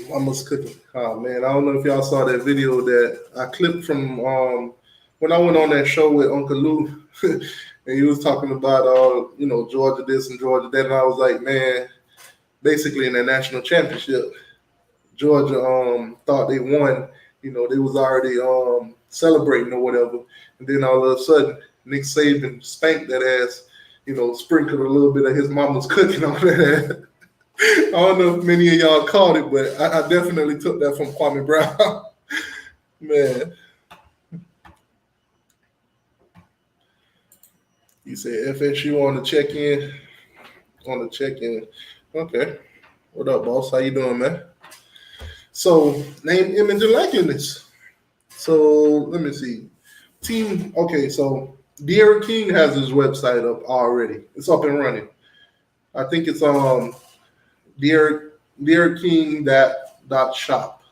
Mama's cooking. Oh man, I don't know if y'all saw that video that I clipped from when I went on that show with Uncle Lou, and he was talking about you know, Georgia this and Georgia that, and I was like, man, basically in that national championship, Georgia thought they won. You know, they was already celebrating or whatever, and then all of a sudden, Nick Saban spanked that ass. You know, sprinkled a little bit of his mama's cooking on that. I don't know if many of y'all caught it, but I definitely took that from Kwame Brown. Man. You said FSU on the check-in. On the check-in. Okay. What up, boss? How you doing, man? So, name, image, and likeness. So, let me see. Team, okay, so De'Aaron King has his website up already. It's up and running. I think it's De'Aaron King dot shop.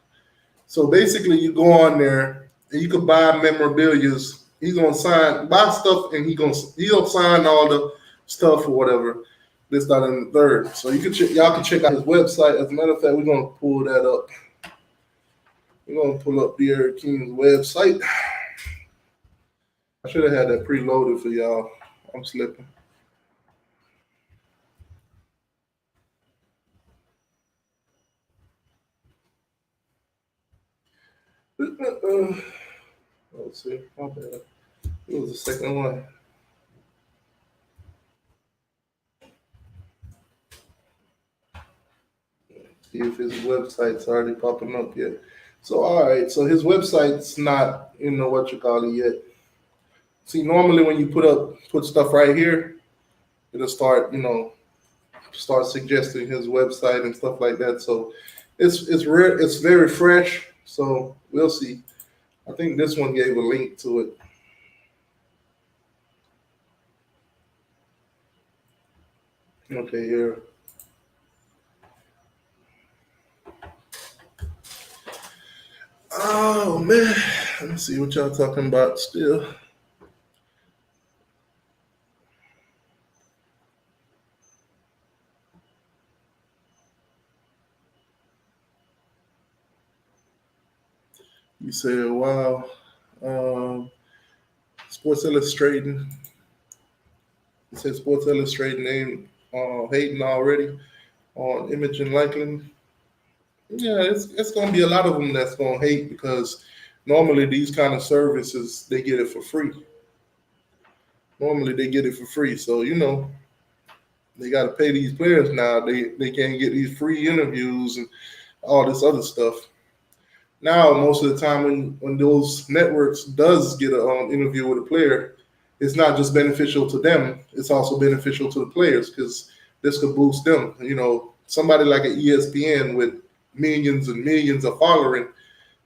So basically, you go on there and you can buy memorabilia. He's gonna buy stuff, and he'll sign all the stuff or whatever. This, that, and the third. So y'all can check out his website. As a matter of fact, we're gonna pull that up. We're gonna pull up De'Aaron King's website. I should have had that preloaded for y'all. I'm slipping. Let's see. My bad. It was the second one. See if his website's already popping up yet. So, all right. So his website's not, you know, what you call it yet. See, normally when you put stuff right here, it'll start, you know, start suggesting his website and stuff like that. So it's rare. It's very fresh. So we'll see. I think this one gave a link to it. Okay, here. Oh man, let me see what y'all talking about still. You said, wow. Um, Sports Illustrated. It says Sports Illustrated name hating already on Imogen Lakeland. Yeah, it's gonna be a lot of them that's gonna hate because normally these kind of services they get it for free. Normally they get it for free, so they got to pay these players now. They can't get these free interviews and all this other stuff. Now most of the time when those networks does get an interview with a player, it's not just beneficial to them, it's also beneficial to the players because this could boost them. Somebody like an ESPN with millions and millions of following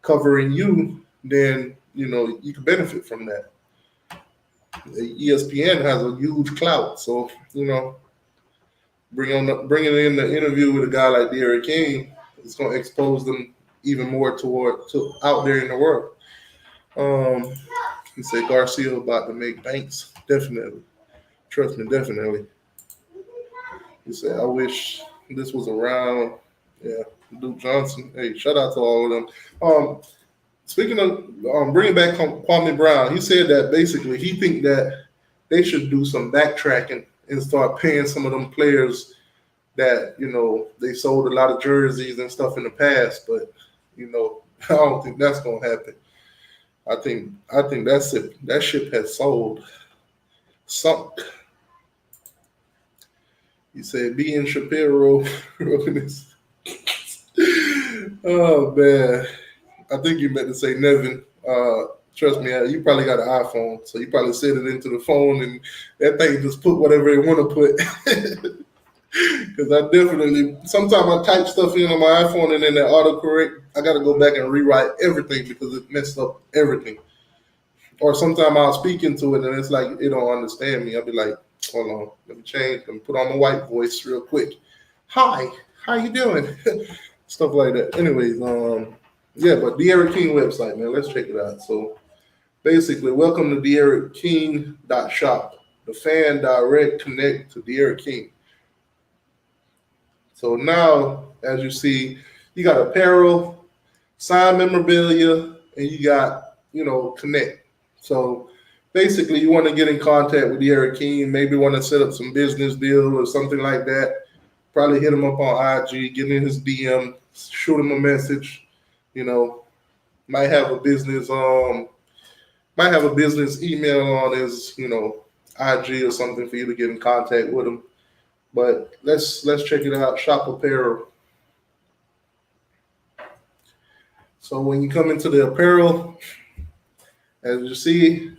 covering you, then you can benefit from that. ESPN has a huge clout, so bringing in the interview with a guy like Derek King, it's going to expose them even more to out there in the world. Um, he said Garcia about to make banks. Definitely, trust me, definitely. He said I wish this was around. Yeah, Duke Johnson. Hey, shout out to all of them. Speaking of bringing back Kwame Brown, he said that basically he think that they should do some backtracking and start paying some of them players that they sold a lot of jerseys and stuff in the past, but I don't think that's gonna happen. I think that's it. That ship has sunk. He said, "Be in Shapiro." Oh man, I think you meant to say Nevin. Trust me, you probably got an iPhone, so you probably set it into the phone, and that thing just put whatever it want to put. Because I definitely sometimes I type stuff in on my iPhone and then that autocorrect, I got to go back and rewrite everything because it messed up everything. Or sometimes I'll speak into it and it's like it don't understand me. I'll be like, hold on, let me change, let me put on my white voice real quick. Hi, how you doing? Stuff like that. Anyways, yeah, but the Eric King website, man, let's check it out. So basically, welcome to deericking.shop, the fan direct connect to De'Aaron King. So now, as you see, you got apparel, signed memorabilia, and you got, connect. So basically, you want to get in contact with Eric King, maybe want to set up some business deal or something like that. Probably hit him up on IG, get in his DM, shoot him a message. You know, might have a business email on his, IG or something for you to get in contact with him. But let's check it out. Shop apparel. So when you come into the apparel, as you see,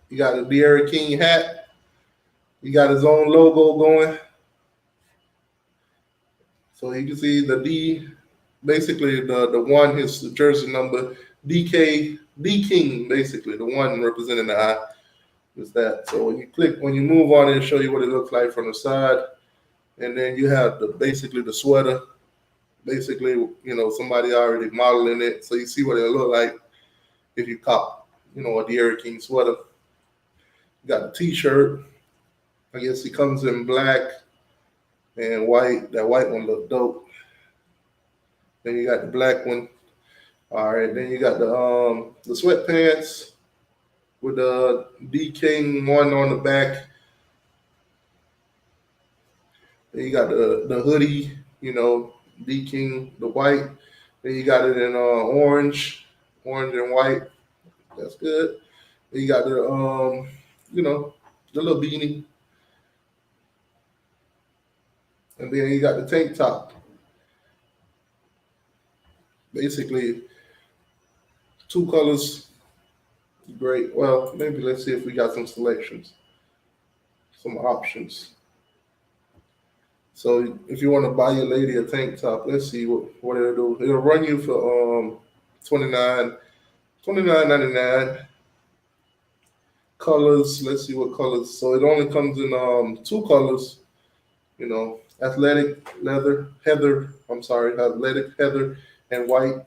you got the De'Aaron King hat. You got his own logo going. So you can see the D, basically the one, his jersey number, DK, D King, basically, the one representing the I is that. So when you move on it, show you what it looks like from the side. And then you have basically the sweater. Basically, somebody already modeling it. So you see what it'll look like if you cop, a De'Aaron King sweater. You got the t-shirt. I guess he comes in black and white. That white one look dope. Then you got the black one. All right. Then you got the sweatpants with the D King one on the back. Then you got the hoodie, D King, the white. Then you got it in orange and white. That's good. Then you got the little beanie. And then you got the tank top. Basically, two colors. Great. Well, maybe let's see if we got some selections, some options. So if you want to buy your lady a tank top, let's see what it'll do. It'll run you for 29 $29.99. Colors, let's see what colors. So it only comes in two colors, athletic heather and white.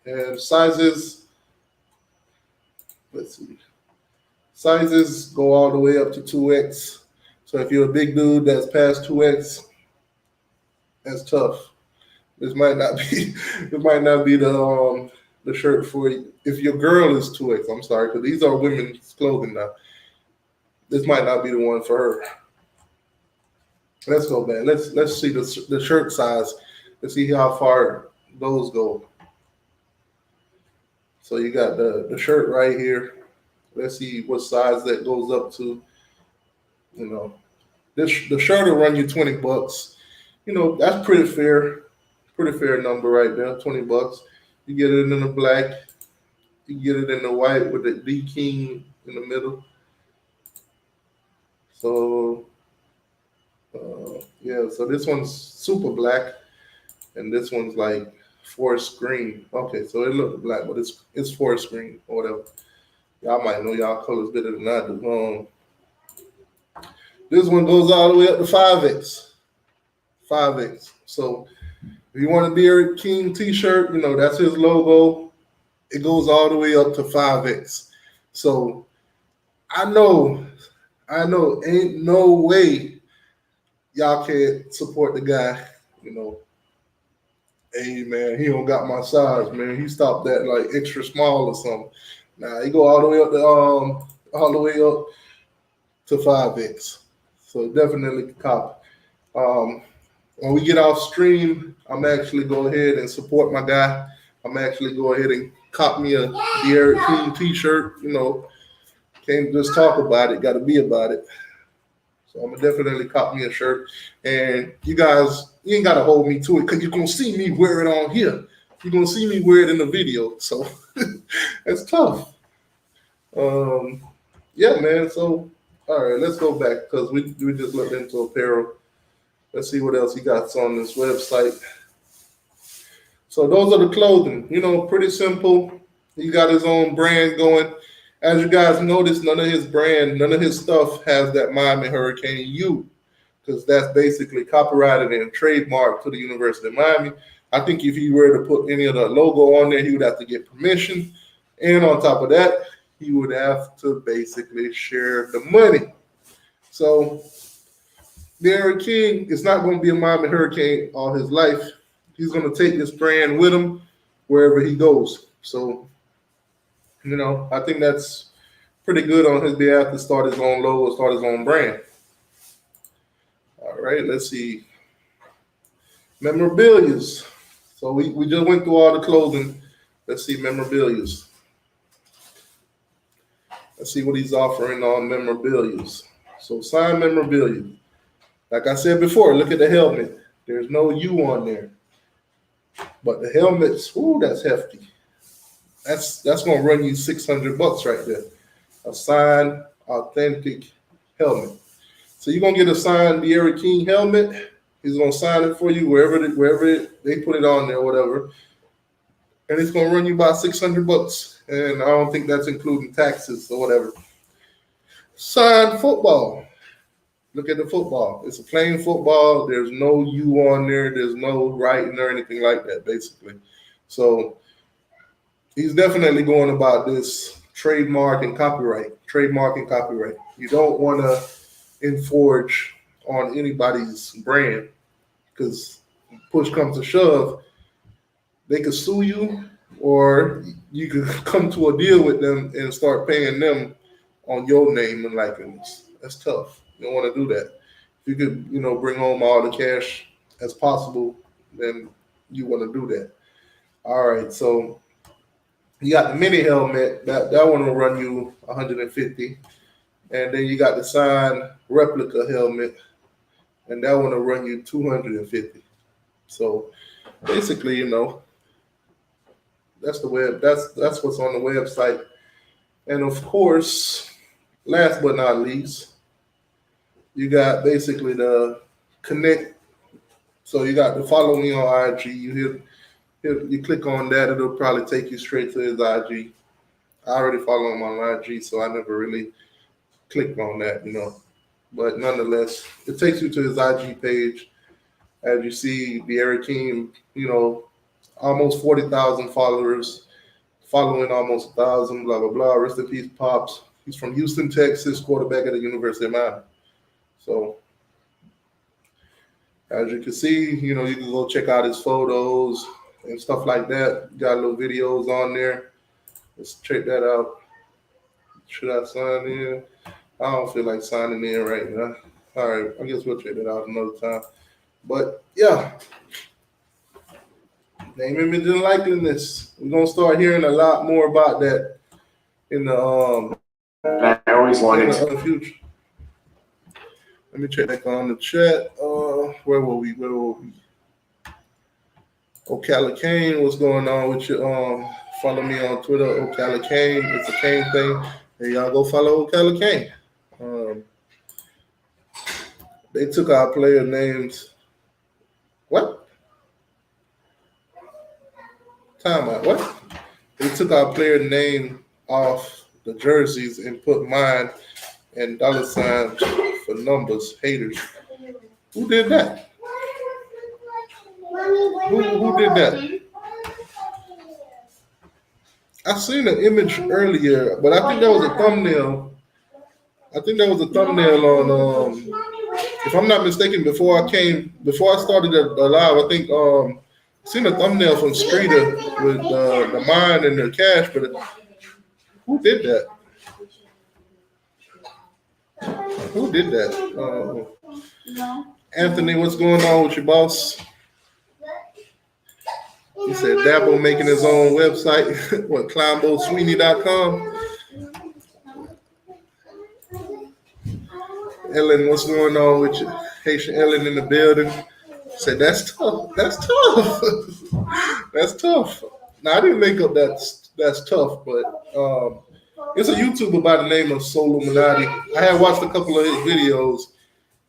And sizes, let's see. Sizes go all the way up to 2X. So if you're a big dude that's past 2X, that's tough. This might not be it might not be the shirt for if your girl is 2X. I'm sorry, because these are women's clothing now. This might not be the one for her. Let's go back. Let's see the shirt size. Let's see how far those go. So you got the shirt right here. Let's see what size that goes up to. You know, the shirt will run you $20. You know, that's pretty fair number right there. $20. You get it in the black. You get it in the white with the D King in the middle. So yeah, so this one's super black, and this one's like forest green. Okay, so it looks black, but it's forest green or whatever. Y'all might know y'all colors better than I do. This one goes all the way up to 5X. 5X. So if you want a Derek King T-shirt, you know that's his logo. It goes all the way up to 5X. So I know, ain't no way y'all can't support the guy. You know, hey man, he don't got my size, man. He stopped that like extra small or something. Nah, he go all the way up to all the way up to 5X. So definitely cop. When we get off stream, I'm actually go ahead and support my guy. I'm actually go ahead and cop me a Derek King T-shirt. You know, can't just talk about it, got to be about it. So I'm gonna definitely cop me a shirt. And you guys, you ain't gotta hold me to it because you're gonna see me wear it on here. You're gonna see me wear it in the video. So it's tough. Um, yeah, man. So all right, let's go back because we just looked into apparel. Let's see what else he got on this website. So those are the clothing. You know, pretty simple. He got his own brand going. As you guys notice, none of his brand, none of his stuff has that Miami Hurricane U, because that's basically copyrighted and trademarked to the University of Miami. I think if he were to put any of the logo on there, he would have to get permission. And on top of that, he would have to basically share the money. So Derek King is not going to be a Miami Hurricane all his life. He's going to take this brand with him wherever he goes. So, you know, I think that's pretty good on his behalf to start his own logo, start his own brand. All right, let's see. Memorabilias. So we just went through all the clothing. Let's see memorabilias. Let's see what he's offering on memorabilias. So signed memorabilia. Like I said before, look at the helmet. There's no U on there. But the helmet's, ooh, that's hefty. That's gonna run you $600 right there. A signed, authentic helmet. So you're gonna get a signed Derek King helmet. He's gonna sign it for you wherever they put it on there, whatever. And it's gonna run you about $600. And I don't think that's including taxes or whatever. Signed football. Look at the football. It's a plain football. There's no U on there. There's no writing or anything like that, basically. So he's definitely going about this trademark and copyright. Trademark and copyright. You don't want to enforge on anybody's brand because push comes to shove, they could sue you or you could come to a deal with them and start paying them on your name and likeness. That's tough. You don't want to do that. If you could, you know, bring home all the cash as possible, then you want to do that. All right, so you got the mini helmet. That one will run you 150, and then you got the signed replica helmet, and that one will run you 250. So basically, you know, that's the web. That's what's on the website, and of course, last but not least, you got basically the connect. So you got to follow me on IG. You click on that, it'll probably take you straight to his IG. I already follow him on IG, so I never really clicked on that, you know. But nonetheless, it takes you to his IG page. As you see, Derek King, you know, almost 40,000 followers, following almost 1,000, blah, blah, blah. Rest in peace, Pops. He's from Houston, Texas, quarterback at the University of Miami. So, as you can see, you know, you can go check out his photos. and stuff like that. Got little videos on there. Let's check that out. Should I sign in? I don't feel like signing in right now. All right, I guess we'll check that out another time. But yeah, name, image, and likeness. We're gonna start hearing a lot more about that in the I always in wanted the to. future. Let me check back on the chat. Where were we? Where were we? Ocala Kane, what's going on with you? Follow me on Twitter, Ocala Kane. It's a Kane thing. Hey, y'all go follow Ocala Kane. Um, they took our player names. What? Time out. What? They took our player name off the jerseys and put mine and dollar signs for numbers. Haters. Who did that? Who did that? I seen an image earlier, but I think that was a thumbnail. I think that was a thumbnail on. If I'm not mistaken, before I started the live, I think seen a thumbnail from Streeter with the mine and the cash. But who did that? Who did that? Anthony, what's going on with your boss? He said Dabo making his own website. What, ClimbOSweeney.com? Ellen, what's going on with you? Haitian Ellen in the building. Said that's tough. That's tough. That's tough. Now I didn't make up that's tough, but it's a YouTuber by the name of Soul Illuminati. I had watched a couple of his videos,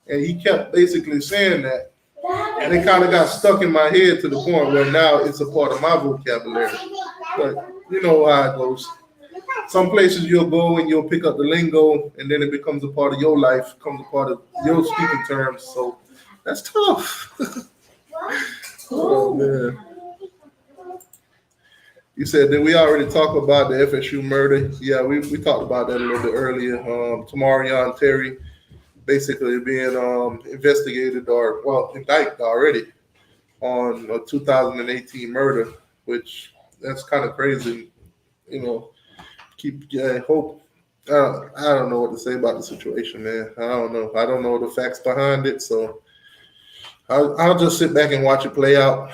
and he kept basically saying that, and it kind of got stuck in my head to the point where now it's a part of my vocabulary. But you know how it goes. Some places you'll go and you'll pick up the lingo, and then it becomes a part of your life, becomes a part of your speaking terms. So that's tough. Oh man. You said that we already talked about the FSU murder. Yeah, we talked about that a little bit earlier. Tamarion Terry basically being investigated or well indicted already on a 2018 murder, which that's kind of crazy. You know, keep hope. I don't know what to say about the situation, man. I don't know. I don't know the facts behind it, so I'll just sit back and watch it play out.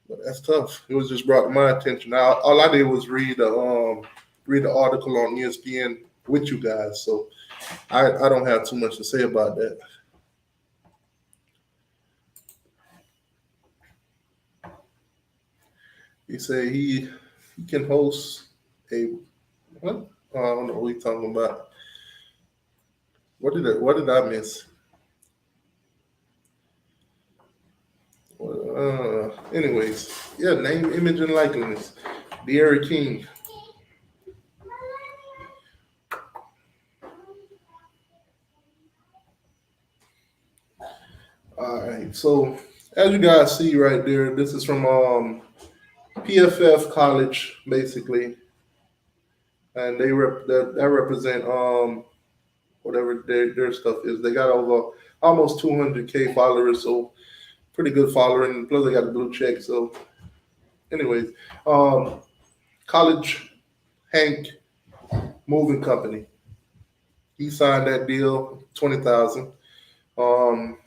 But that's tough. It was just brought to my attention. Now, all I did was read the article on ESPN with you guys, so I don't have too much to say about that. He said he can host a what? I don't know what he's talking about. What did I miss? Anyways, yeah, name, image, and likeness. De'Aaron King. All right, so as you guys see right there, this is from PFF College, basically, and that represent whatever their stuff is. They got over almost 200K followers, so pretty good following. Plus, they got the blue check. So, anyways, um, College Hank Moving Company. He signed that deal, 20,000. Um,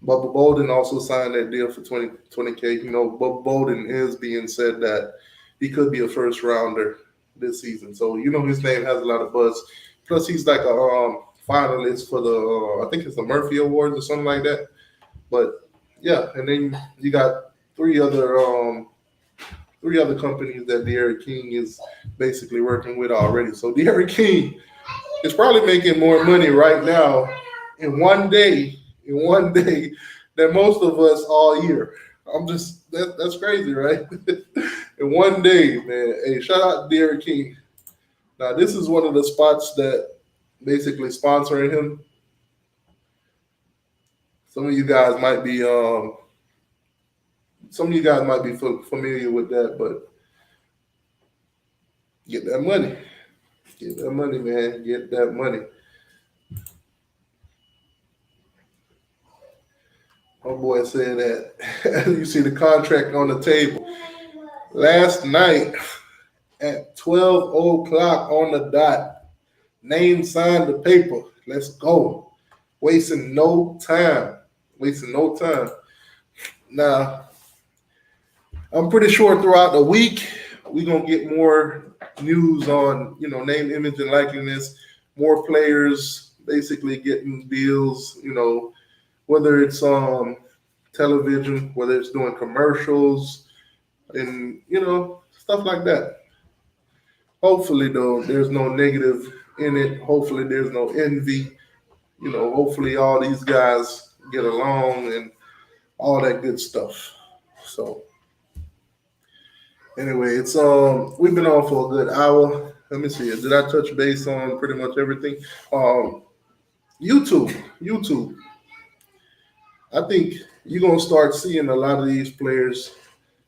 Bubba Bolden also signed that deal for 20K. You know, Bubba Bolden is being said that he could be a first rounder this season. So you know his name has a lot of buzz. Plus, he's like a finalist for the I think it's the Murphy Awards or something like that. But yeah, and then you got three other companies that De'Aaron King is basically working with already. So De'Aaron King is probably making more money right now in one day than most of us all year. That's crazy, right? In one day, man. Hey, shout out to De'Aaron King. Now this is one of the spots that basically sponsoring him. Some of you guys might be familiar with that, but get that money. Get that money, man. Get that money. My boy said that you see the contract on the table. Last night at 12 o'clock on the dot, name signed the paper. Let's go. Wasting no time. Wasting no time. Now, I'm pretty sure throughout the week we're gonna get more news on name, image, and likeness. More players basically getting deals. Whether it's television, whether it's doing commercials, and stuff like that. Hopefully, though, there's no negative in it. Hopefully, there's no envy. Hopefully, all these guys get along and all that good stuff. So anyway, it's we've been on for a good hour. Let me see. Did I touch base on pretty much everything? Um, YouTube. I think you're gonna start seeing a lot of these players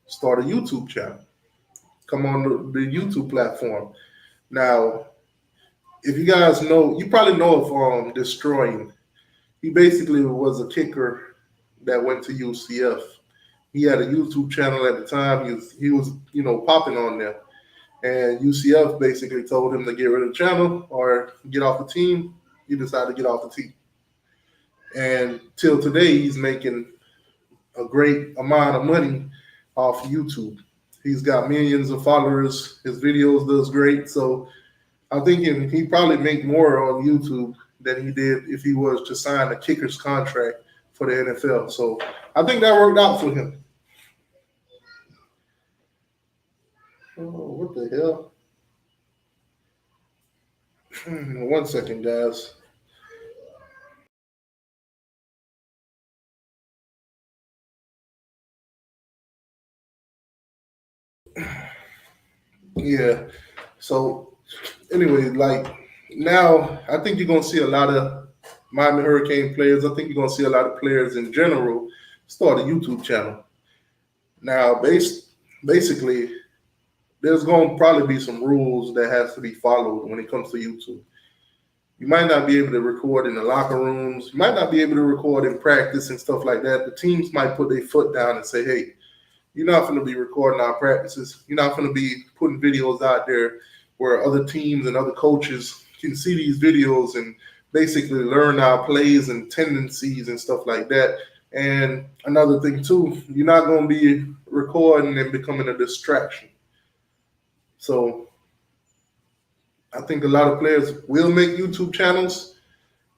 start a YouTube channel. Come on the YouTube platform. Now, if you guys know, you probably know of Destroying. He basically was a kicker that went to UCF. He had a YouTube channel at the time. He was popping on there. And UCF basically told him to get rid of the channel or get off the team. He decided to get off the team. And till today, he's making a great amount of money off YouTube. He's got millions of followers. His videos does great. So I'm thinking he probably make more on YouTube than he did if he was to sign a kicker's contract for the NFL. So I think that worked out for him. Oh, what the hell? One second, guys. Yeah. So anyway, like now, I think you're gonna see a lot of Miami Hurricane players. I think you're gonna see a lot of players in general start a YouTube channel. Now, basically, there's gonna probably be some rules that has to be followed when it comes to YouTube. You might not be able to record in the locker rooms. You might not be able to record in practice and stuff like that. The teams might put their foot down and say, "Hey, you're not going to be recording our practices. You're not going to be putting videos out there where other teams and other coaches can see these videos and basically learn our plays and tendencies and stuff like that." And another thing too, you're not going to be recording and becoming a distraction. So I think a lot of players will make YouTube channels,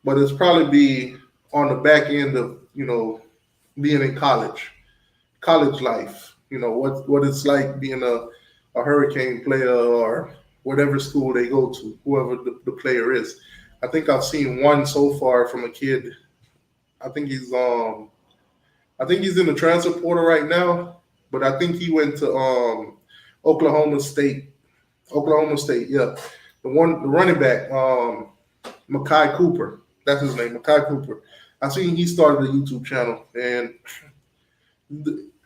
but it's probably be on the back end of being in college life. What it's like being a Hurricane player or whatever school they go to, whoever the player is. I think I've seen one so far from a kid. I think he's in the transfer portal right now, but I think he went to Oklahoma State. Oklahoma State, yeah. The running back, Makai Cooper. That's his name, Makai Cooper. I seen he started a YouTube channel and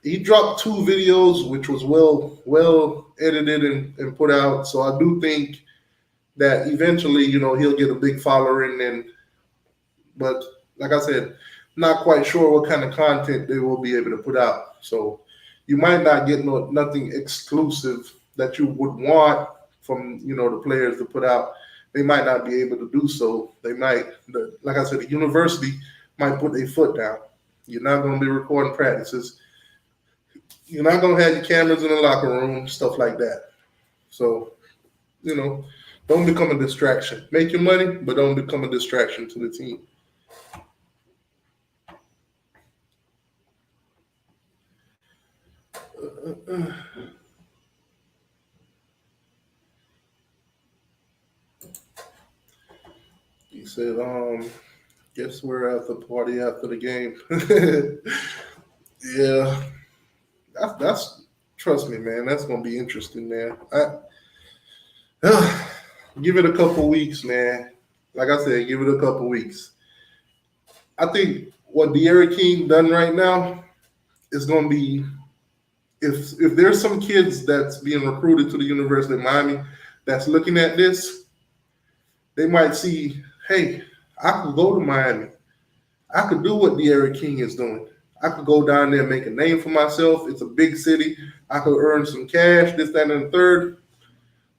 he dropped 2 videos, which was well edited and put out. So I do think that eventually, he'll get a big following. But like I said, not quite sure what kind of content they will be able to put out. So you might not get nothing exclusive that you would want from the players to put out. They might not be able to do so. They might, like I said, the university might put their foot down. You're not going to be recording practices. You're not going to have your cameras in the locker room, stuff like that. So, don't become a distraction. Make your money, but don't become a distraction to the team. He said, guess we're at the party after the game. Yeah, that's trust me, man. That's gonna be interesting, man. Give it a couple weeks, man. Like I said, give it a couple weeks. I think what De'Aaron King done right now is gonna be if there's some kids that's being recruited to the University of Miami that's looking at this, they might see, hey, I could go to Miami. I could do what De'Aaron King is doing. I could go down there and make a name for myself. It's a big city. I could earn some cash, this, that, and the third.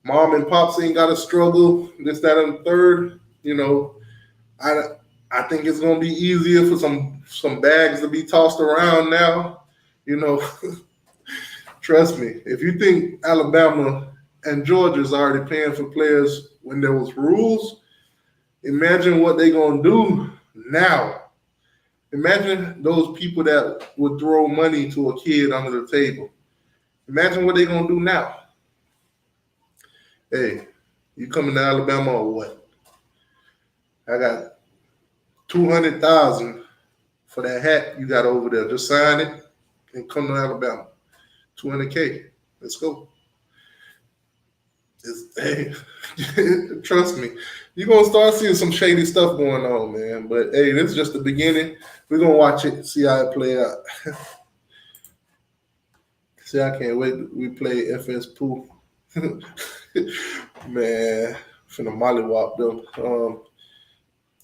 Mom and pops ain't got to struggle, this, that, and the third. I I think it's gonna be easier for some bags to be tossed around now. You know, trust me. If you think Alabama and Georgia's already paying for players when there was rules, imagine what they gonna do now. Imagine those people that would throw money to a kid under the table. Imagine what they gonna do now. Hey, you coming to Alabama or what? I got 200,000 for that hat you got over there. Just sign it and come to Alabama. 200K. Let's go. Hey, trust me, you're gonna start seeing some shady stuff going on, man. But hey, this is just the beginning. We're gonna watch it, see how it play out. See, I can't wait. We play FS Pool. Man, finna mollywop them.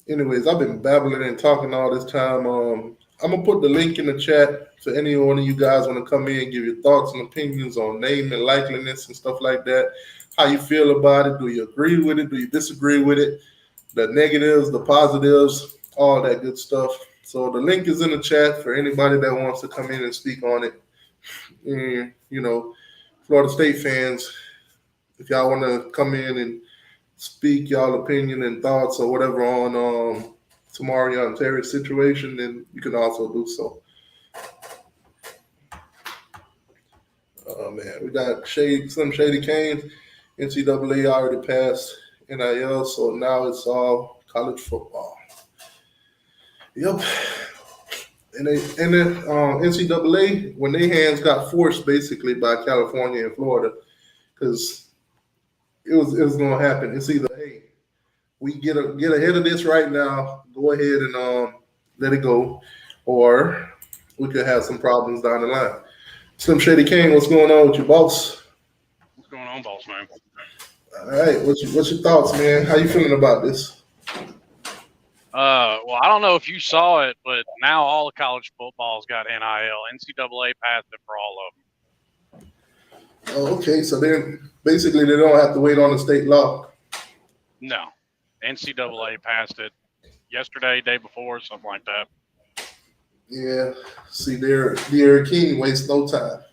Anyways, I've been babbling and talking all this time. I'm gonna put the link in the chat for any one of you guys want to come in and give your thoughts and opinions on name and likeliness and stuff like that. How you feel about it? Do you agree with it? Do you disagree with it? The negatives, the positives, all that good stuff. So the link is in the chat for anybody that wants to come in and speak on it. And, Florida State fans, if y'all want to come in and speak y'all opinion and thoughts or whatever on Tamarion Terry's situation, then you can also do so. Oh man, we got some Shady Canes. NCAA already passed NIL, so now it's all college football. Yep. And then NCAA, when their hands got forced basically by California and Florida, because it was going to happen. It's either, hey, we get ahead of this right now, go ahead and let it go, or we could have some problems down the line. Slim Shady Kane, what's going on with your boss? What's going on, boss man? All right, what's your thoughts, man? How you feeling about this? Well, I don't know if you saw it, but now all the college football's got NIL. NCAA passed it for all of them. Oh, okay, so then basically they don't have to wait on the state law. No, NCAA passed it yesterday, day before, something like that. Yeah, see, Derek King wastes no time.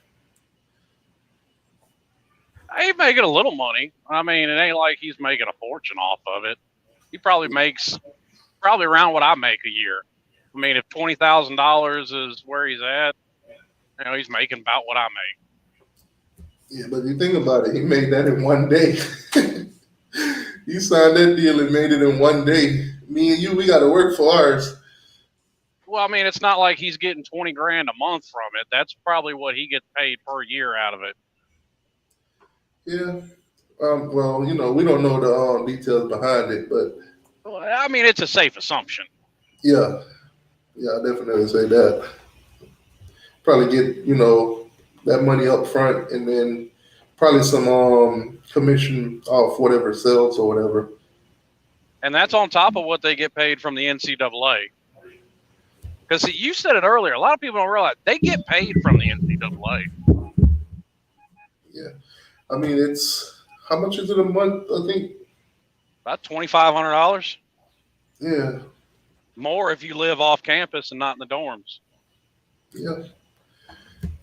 He's making a little money. I mean, it ain't like he's making a fortune off of it. He probably makes around what I make a year. I mean, if $20,000 is where he's at, he's making about what I make. Yeah, but you think about it, he made that in one day. He signed that deal and made it in one day. Me and you, we got to work for ours. Well, I mean, it's not like he's getting $20,000 a month from it. That's probably what he gets paid per year out of it. Yeah. Well, we don't know the details behind it, but well, I mean, it's a safe assumption. Yeah, I definitely say that. Probably get that money up front, and then probably some commission off whatever sales or whatever. And that's on top of what they get paid from the NCAA. Because you said it earlier, a lot of people don't realize they get paid from the NCAA. Yeah, I mean, it's how much is it a month? I think about $2,500. Yeah. More if you live off campus and not in the dorms. Yeah.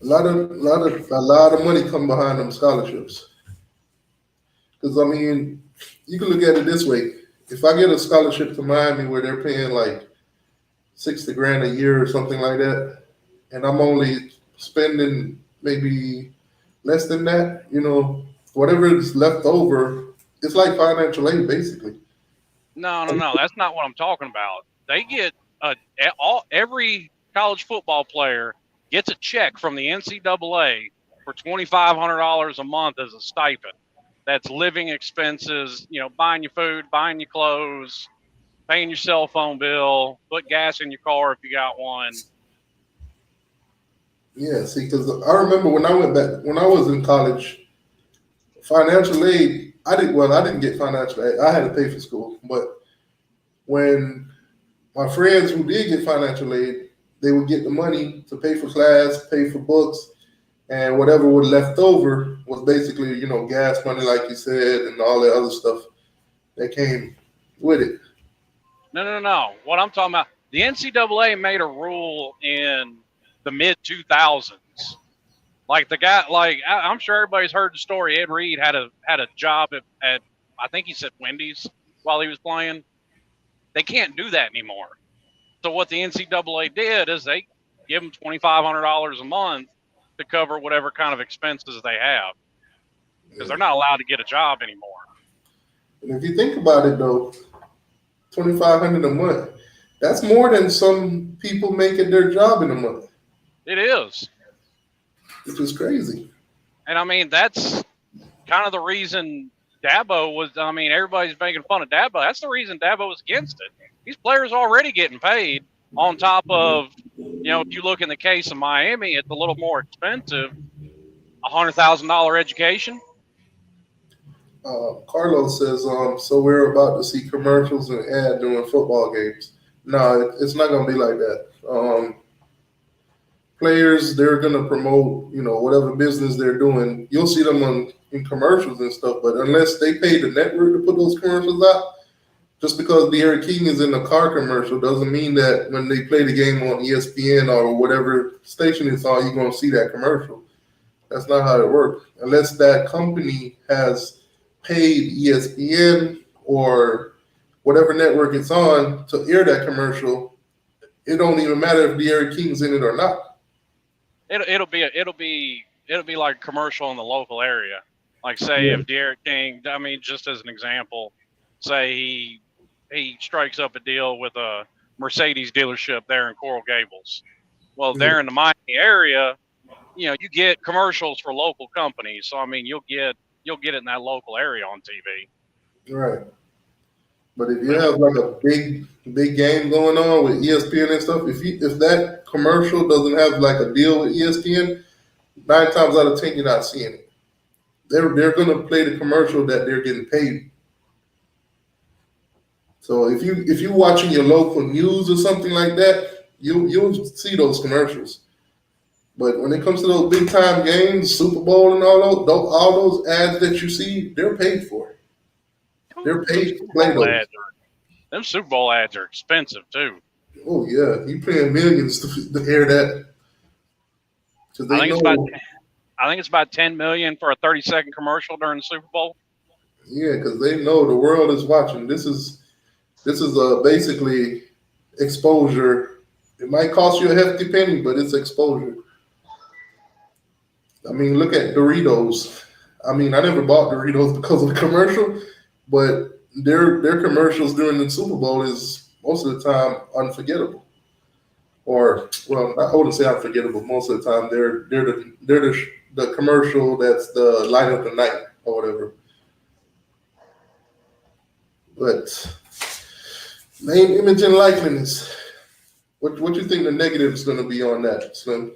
A lot of money come behind them scholarships. Because I mean, you can look at it this way: if I get a scholarship to Miami where they're paying like $60,000 a year or something like that, and I'm only spending maybe less than that, whatever is left over, it's like financial aid basically. No, that's not what I'm talking about. They get every college football player gets a check from the NCAA for $2,500 a month as a stipend. That's living expenses, buying your food, buying your clothes, paying your cell phone bill, put gas in your car if you got one. Yeah, see, because I remember when I was in college, financial aid, I didn't get financial aid. I had to pay for school. But when my friends who did get financial aid, they would get the money to pay for class, pay for books, and whatever was left over was basically, gas money, like you said, and all that other stuff that came with it. No. What I'm talking about, the NCAA made a rule in the mid 2000s. Like the guy, like I'm sure everybody's heard the story. Ed Reed had a job at I think he said Wendy's while he was playing. They can't do that anymore. So what the NCAA did is they give them $2,500 a month to cover whatever kind of expenses they have because they're not allowed to get a job anymore. And if you think about it, though, $2,500 a month, that's more than some people make at their job in a month. It is. Which is crazy. And I mean, that's kind of the reason Dabo was, I mean, everybody's making fun of Dabo. That's the reason Dabo was against it. These players already getting paid on top of, if you look in the case of Miami, it's a little more expensive, $100,000 education. Carlos says, so we're about to see commercials and ad during football games. No, it's not going to be like that. Players, they're going to promote, whatever business they're doing. You'll see them in commercials and stuff, but unless they pay the network to put those commercials out, just because De'Aaron King is in a car commercial doesn't mean that when they play the game on ESPN or whatever station it's on, you're going to see that commercial. That's not how it works. Unless that company has paid ESPN or whatever network it's on to air that commercial, it don't even matter if De'Aaron King's in it or not. It'll be like a commercial in the local area. Like say if De'Aaron King, I mean, just as an example, say he strikes up a deal with a Mercedes dealership there in Coral Gables. Well, there in the Miami area, you get commercials for local companies. So I mean, you'll get it in that local area on TV. Right. But if you have like a big game going on with ESPN and stuff, if that commercial doesn't have like a deal with ESPN, 9 times out of 10 you're not seeing it. They're gonna play the commercial that they're getting paid. So if you're watching your local news or something like that, you'll see those commercials. But when it comes to those big time games, Super Bowl and all those ads that you see, they're paid for. They're paid to play those. Them Super Bowl ads are expensive too. Oh yeah, you paying millions to hear that. I think it's about $10 million for a 30-second commercial during the Super Bowl. Yeah, because they know the world is watching. This is basically exposure. It might cost you a hefty penny, but it's exposure. I mean, look at Doritos. I mean, I never bought Doritos because of the commercial, but their commercials during the Super Bowl is most of the time unforgettable. Or, well, I wouldn't say unforgettable. Most of the time, they're the commercial that's the light of the night or whatever. But name, image, and likeness. What you think the negative is going to be on that, Slim?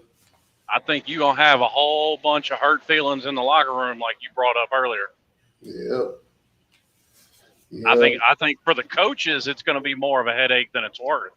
I think you're going to have a whole bunch of hurt feelings in the locker room like you brought up earlier. Yeah. I think for the coaches, it's going to be more of a headache than it's worth.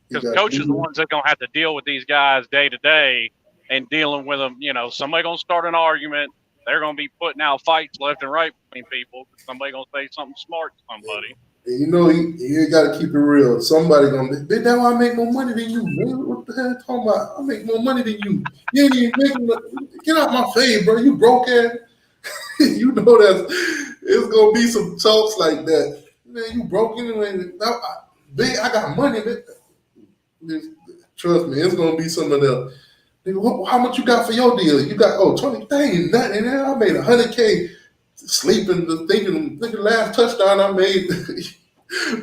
Because coaches are the ones that are going to have to deal with these guys day to day and dealing with them. Somebody going to start an argument. They're going to be putting out fights left and right between people. Somebody going to say something smart to somebody. You got to keep it real. Somebody going to be, now I make more money than you, man. What the hell you talking about? I make more money than you. You ain't even making get out my face, bro. You broke ass. You know that it's going to be some talks like that. Man, you broke anyway. I got money. Trust me, it's going to be some of the, how much you got for your deal? You got, 20, dang, nothing. I made $100K sleeping, thinking last touchdown I made.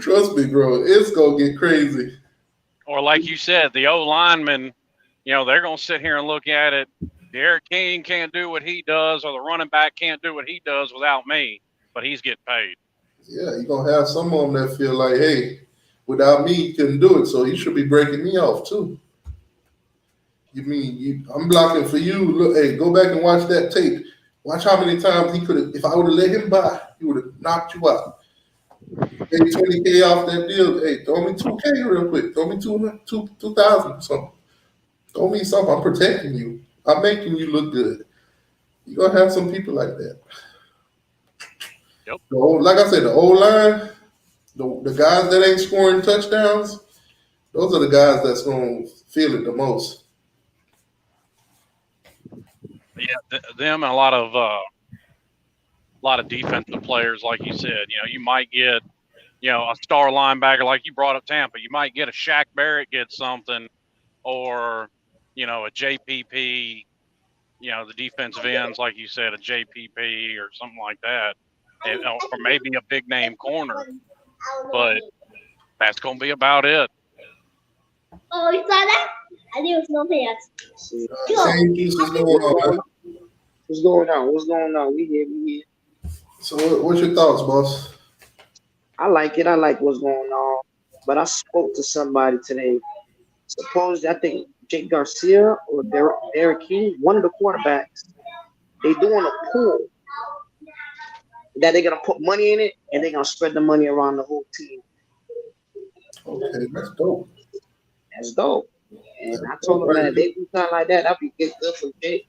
Trust me, bro, it's going to get crazy. Or like you said, the O-linemen, they're going to sit here and look at it. Derek King can't do what he does, or the running back can't do what he does without me, but he's getting paid. Yeah, you're going to have some of them that feel like, hey, without me, he couldn't do it, so he should be breaking me off too. You mean I'm blocking for you? Look, hey, go back and watch that tape. Watch how many times he could have. If I would have let him by, he would have knocked you out. Hey, 20K off that deal. Hey, throw me 2K real quick. Throw me 2,000 something. Throw me something. I'm protecting you. I'm making you look good. You're gonna have some people like that. Yep. Like I said, the old line, the guys that ain't scoring touchdowns, those are the guys that's gonna feel it the most. Yeah, them and a lot of defensive players, like you said. You know, you might get a star linebacker like you brought up Tampa. You might get a Shaq Barrett get something, or a JPP. The defensive ends, like you said, a JPP or something like that, or maybe a big name corner. But that's gonna be about it. Oh, you saw that? I think it was no pants. See, Same pieces going on. what's going on? What's going on? We here. So, what's your thoughts, boss? I like it. I like what's going on. But I spoke to somebody today. Suppose I think Jake Garcia or Derek King, one of the quarterbacks, they doing a pool that they're gonna put money in it and they're gonna spread the money around the whole team. Okay, that's dope. That's dope. And I That's told dope him right that if they do something like that, that'd be good for Jake.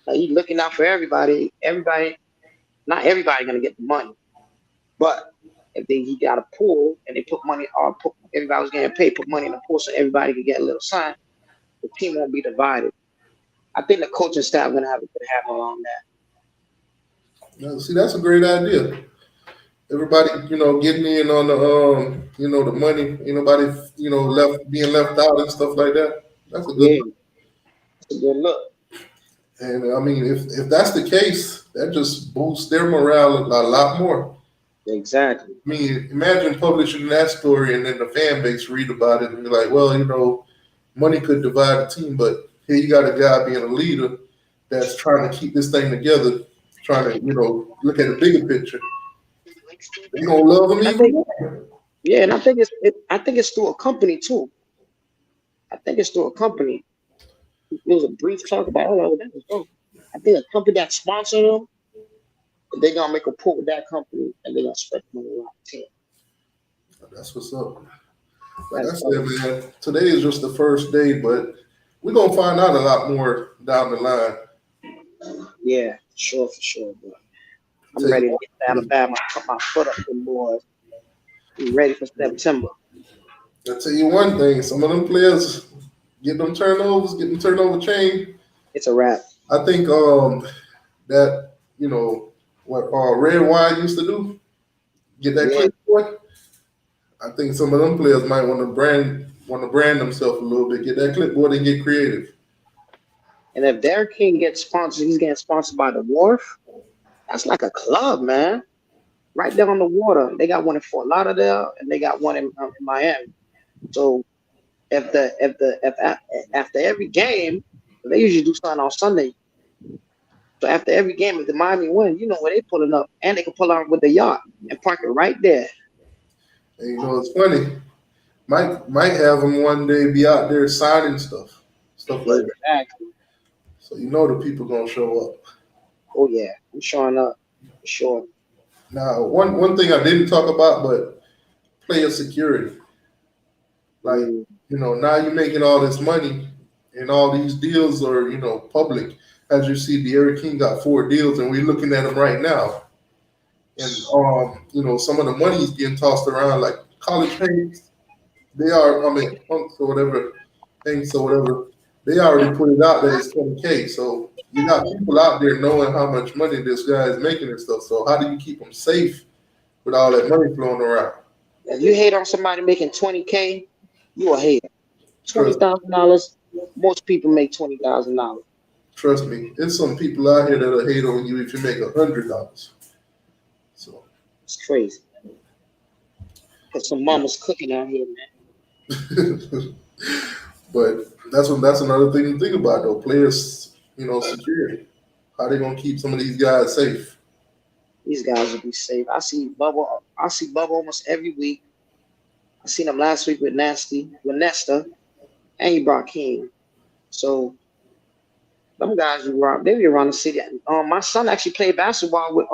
Like he's looking out for everybody. Not everybody gonna get the money, but if he got a pool and they put money or put everybody was getting paid, put money in the pool so everybody could get a little sign, the team won't be divided. I think the coaching staff gonna have a good handle on that. there. See, that's a great idea. Everybody, getting in on the money. Ain't nobody, being left out and stuff like that. That's a good. Yeah, it's a good look. And I mean, if that's the case, that just boosts their morale a lot more. Exactly. I mean, imagine publishing that story and then the fan base read about it and be like, well, money could divide the team, but here you got a guy being a leader that's trying to keep this thing together, trying to, look at the bigger picture. They're gonna love him I even think more. yeah, and I think it's through a company too. I think it's through a company. There was a brief talk about oh that was dope. I think a company that sponsored them, they're gonna make a pool with that company and they're gonna spread the money around the team. That's what's up. Like That's I dope. said, man, today is just the first day, but we're gonna find out a lot more down the line. Yeah, for sure. But I'm Tell you ready to what, get to Alabama, put my foot up in boys. I'm ready for September. I'll tell you one thing, some of them players get them turnovers, get them turnover chain. It's a wrap. I think that what red wine used to do, get that Yeah. clipboard. I think some of them players might want to brand themselves a little bit, get that clipboard and get creative. And if Derek King gets sponsored, he's getting sponsored by the Wharf. That's like a club, man. Right there on the water. They got one in Fort Lauderdale and they got one in Miami. So if after every game, they usually do something on Sunday. So after every game, if the Miami win, you know where they pulling up, and they can pull out with the yacht and park it right there. And it's funny. Might have them one day be out there signing stuff like that. Exactly. So the people gonna show up. Oh yeah, I'm showing up for sure. Now, one thing I didn't talk about, but player security. Like, Mm, now you're making all this money and all these deals are, public. As you see, De'Aaron King got 4 deals and we're looking at them right now. And, some of the money is getting tossed around like college payments. They are, I mean, punks or whatever, things or whatever. They already put it out that it's 20K. So you got people out there knowing how much money this guy is making and stuff. So how do you keep them safe with all that money flowing around? If you hate on somebody making 20K, you a hater. Trust $20,000. Most people make $20,000. Trust me, there's some people out here that'll hate on you if you make $100. So, It's crazy. Cause some mama's cooking out here, man. but that's another thing to think about though. Players, security. How they gonna keep some of these guys safe? These guys will be safe. I see Bubba almost every week. I seen him last week with Nesta, and he brought King. So them guys they be around the city. My son actually played basketball with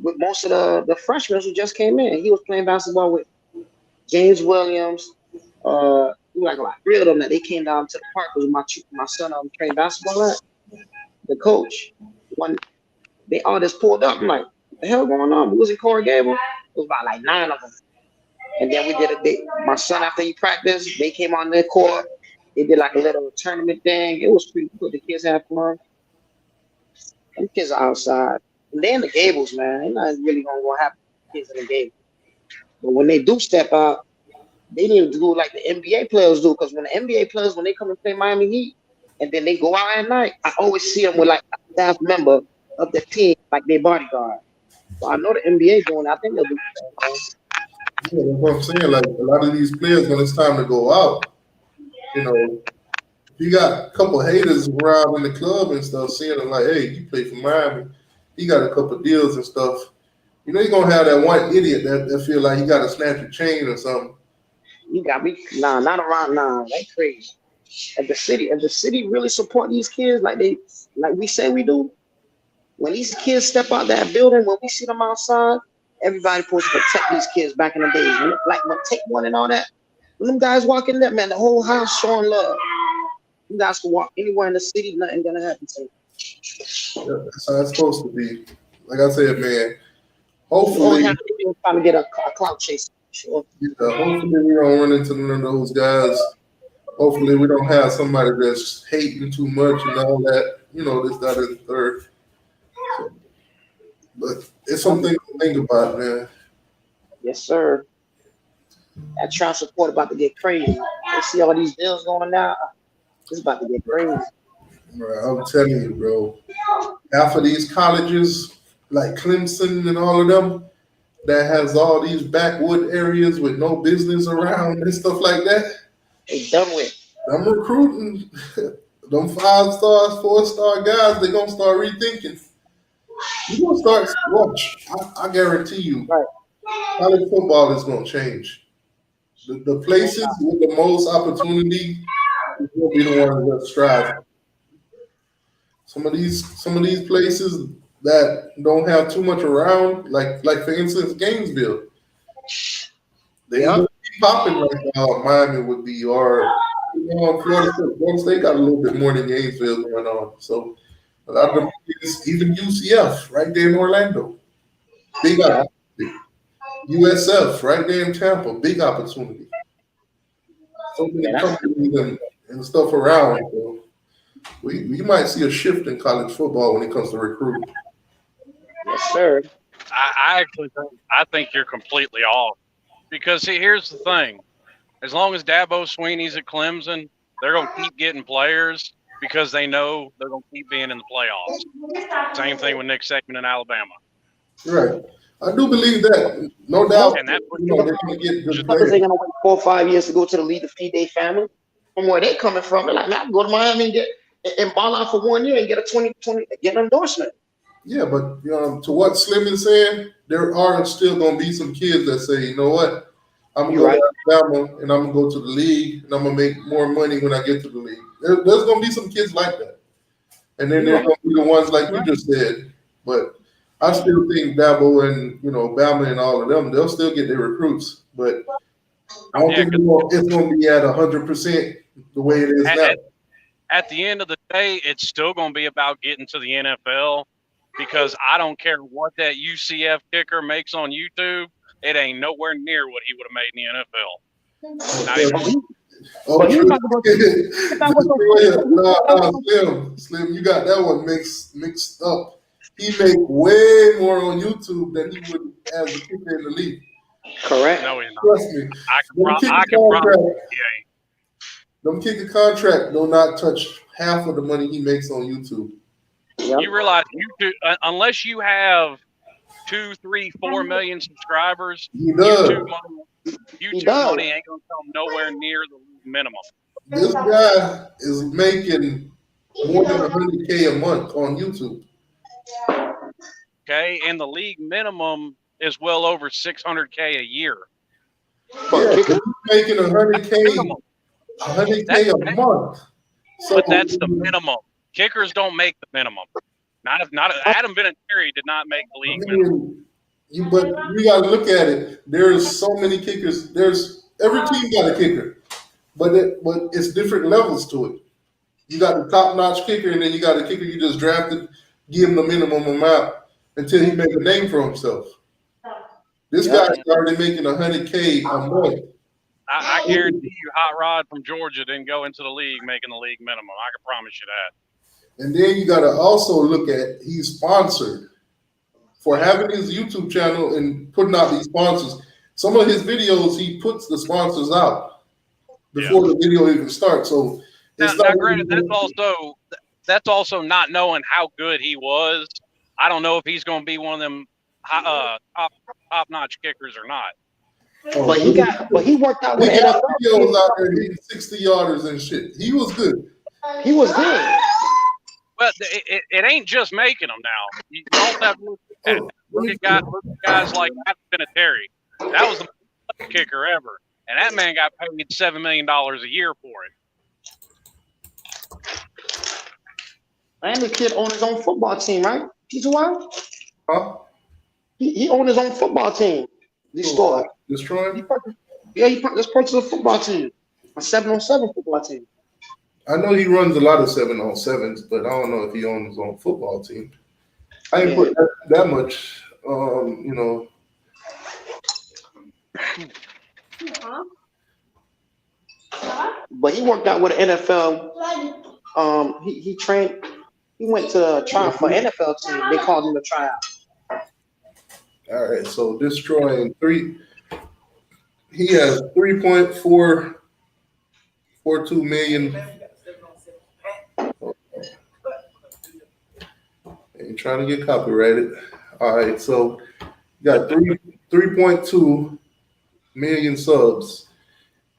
with most of the freshmen who just came in. He was playing basketball with James Williams. Like 3 of them that they came down to the park because my son playing basketball at the coach. When they all just pulled up, I'm like, what the hell going on? We was in Coral Gable. It was about like 9 of them. And then we did my son, after he practiced, they came on their court. They did like a little tournament thing. It was pretty cool. The kids had fun. And the kids are outside. And they in the Gables, man. They're not really going to happen to the kids in the Gables. But when they do step out, they need to do like the NBA players do. Because when the NBA players, when they come and play Miami Heat, and then they go out at night, I always see them with like a staff member of the team, like their bodyguard. So I know the NBA doing it. I think they'll do that. Yeah, that's what I'm saying. Like a lot of these players, when it's time to go out, you know, you got a couple haters around in the club and stuff, seeing them like, hey, you play for Miami, he got a couple deals and stuff. You know, you're gonna have that one idiot that feel like he got to snatch a chain or something. You got me. Nah, not around. Nah, that's crazy. If the city really support these kids like we say we do, when these kids step out that building, when we see them outside, everybody supposed to protect these kids back in the days. Like when Take One and all that, when them guys walk in there, man, the whole house showing love. You guys can walk anywhere in the city, nothing gonna happen to you. Yeah, that's how it's supposed to be. Like I said, man, You don't hopefully, have to trying to get a clout chase. Sure. hopefully we don't run into none of those guys. Hopefully we don't have somebody that's hating too much and all that. You know, this, that, and the third. So, but it's something to think about, man. Yes, sir. That Trump support about to get crazy. You see all these deals going down. It's about to get crazy. Bro, I'm telling you, bro. Half of these colleges, like Clemson and all of them, that has all these backwood areas with no business around and stuff like that. They done with. I'm recruiting them 5-star, 4-star guys. They're gonna start rethinking. You're gonna start watch. I guarantee you, Right. college football is gonna change. The places with the most opportunity will be the ones that strive. Some of these places that don't have too much around, like for instance, Gainesville, they ain't gonna be popping like how Miami would be, or Florida State. Florida State got a little bit more than Gainesville going on. So a lot of them kids, even UCF right there in Orlando, big opportunity. USF right there in Tampa, big opportunity. So many companies and stuff around. So we might see a shift in college football when it comes to recruiting. Yes, sir. I actually think you're completely off. Because see, here's the thing. As long as Dabo Sweeney's at Clemson, they're gonna keep getting players because they know they're gonna keep being in the playoffs. Same thing with Nick Saban in Alabama. Right. I do believe that. No doubt. And that's what They're going to get good Because they're players. gonna wait 4 or 5 years to go to the league to feed their family. From where they coming from, they're like, man, I can go to Miami and get and ball out for 1 year and get a 20 get an endorsement. Yeah, but to what Slim is saying, there are still going to be some kids that say, you know what, I'm going to go to Alabama and I'm going to go to the league and I'm going to make more money when I get to the league. There's going to be some kids like that. And then there's going to be the ones like you just said. But I still think Dabo and, Bama and all of them, they'll still get their recruits. But I don't think it's going to be at 100% the way it is now. At the end of the day, it's still going to be about getting to the NFL. Because I don't care what that UCF kicker makes on YouTube, it ain't nowhere near what he would have made in the NFL. Not even. Slim, you got that one mixed up. He make way more on YouTube than he would as a kicker in the league. Correct. No, he's not. Trust me. I can promise. Them kicker contract do not touch half of the money he makes on YouTube. Yep. You realize YouTube, unless you have 2, 3, 4 million subscribers, YouTube money ain't gonna come nowhere near the minimum. This guy is making more than $100K a month on YouTube. Okay, and the league minimum is well over $600K a year. Yeah, he's making $100K a month. So, but that's the minimum. Kickers don't make the minimum. Not Adam Vinatieri did not make the league minimum. But you got to look at it. There's so many kickers. There's every team got a kicker, but it's different levels to it. You got the top notch kicker, and then you got a kicker you just drafted, give him the minimum amount until he make a name for himself. This Yep. guy started making $100K a month. I guarantee you, Hot Rod from Georgia didn't go into the league making the league minimum. I can promise you that. And then you got to also look at he's sponsored for having his YouTube channel and putting out these sponsors. Some of his videos, he puts the sponsors out before the video even starts. So Now, it's not granted, that's also not knowing how good he was. I don't know if he's going to be one of them top notch kickers or not. But he worked out with he got NFL. videos out there hitting 60 yarders and shit. He was good. He was good. But it ain't just making them now. You also have to look at guys like Vinatieri. That was the best kicker ever. And that man got paid $7 million a year for it. And the kid owned his own football team, right? T2Y? Huh? He owned his own football team. He scored. Destroying? He just purchased a football team. A 7-on-7 football team. I know he runs a lot of 7-on-7s, but I don't know if he owns his own football team. I ain't put that much, you know. But he worked out with the NFL. He trained. He went to try for NFL team. They called him to try out. All right, so destroying three. He has 3.442 million. Ain't trying to get copyrighted. All right, so you got 3.2 million subs.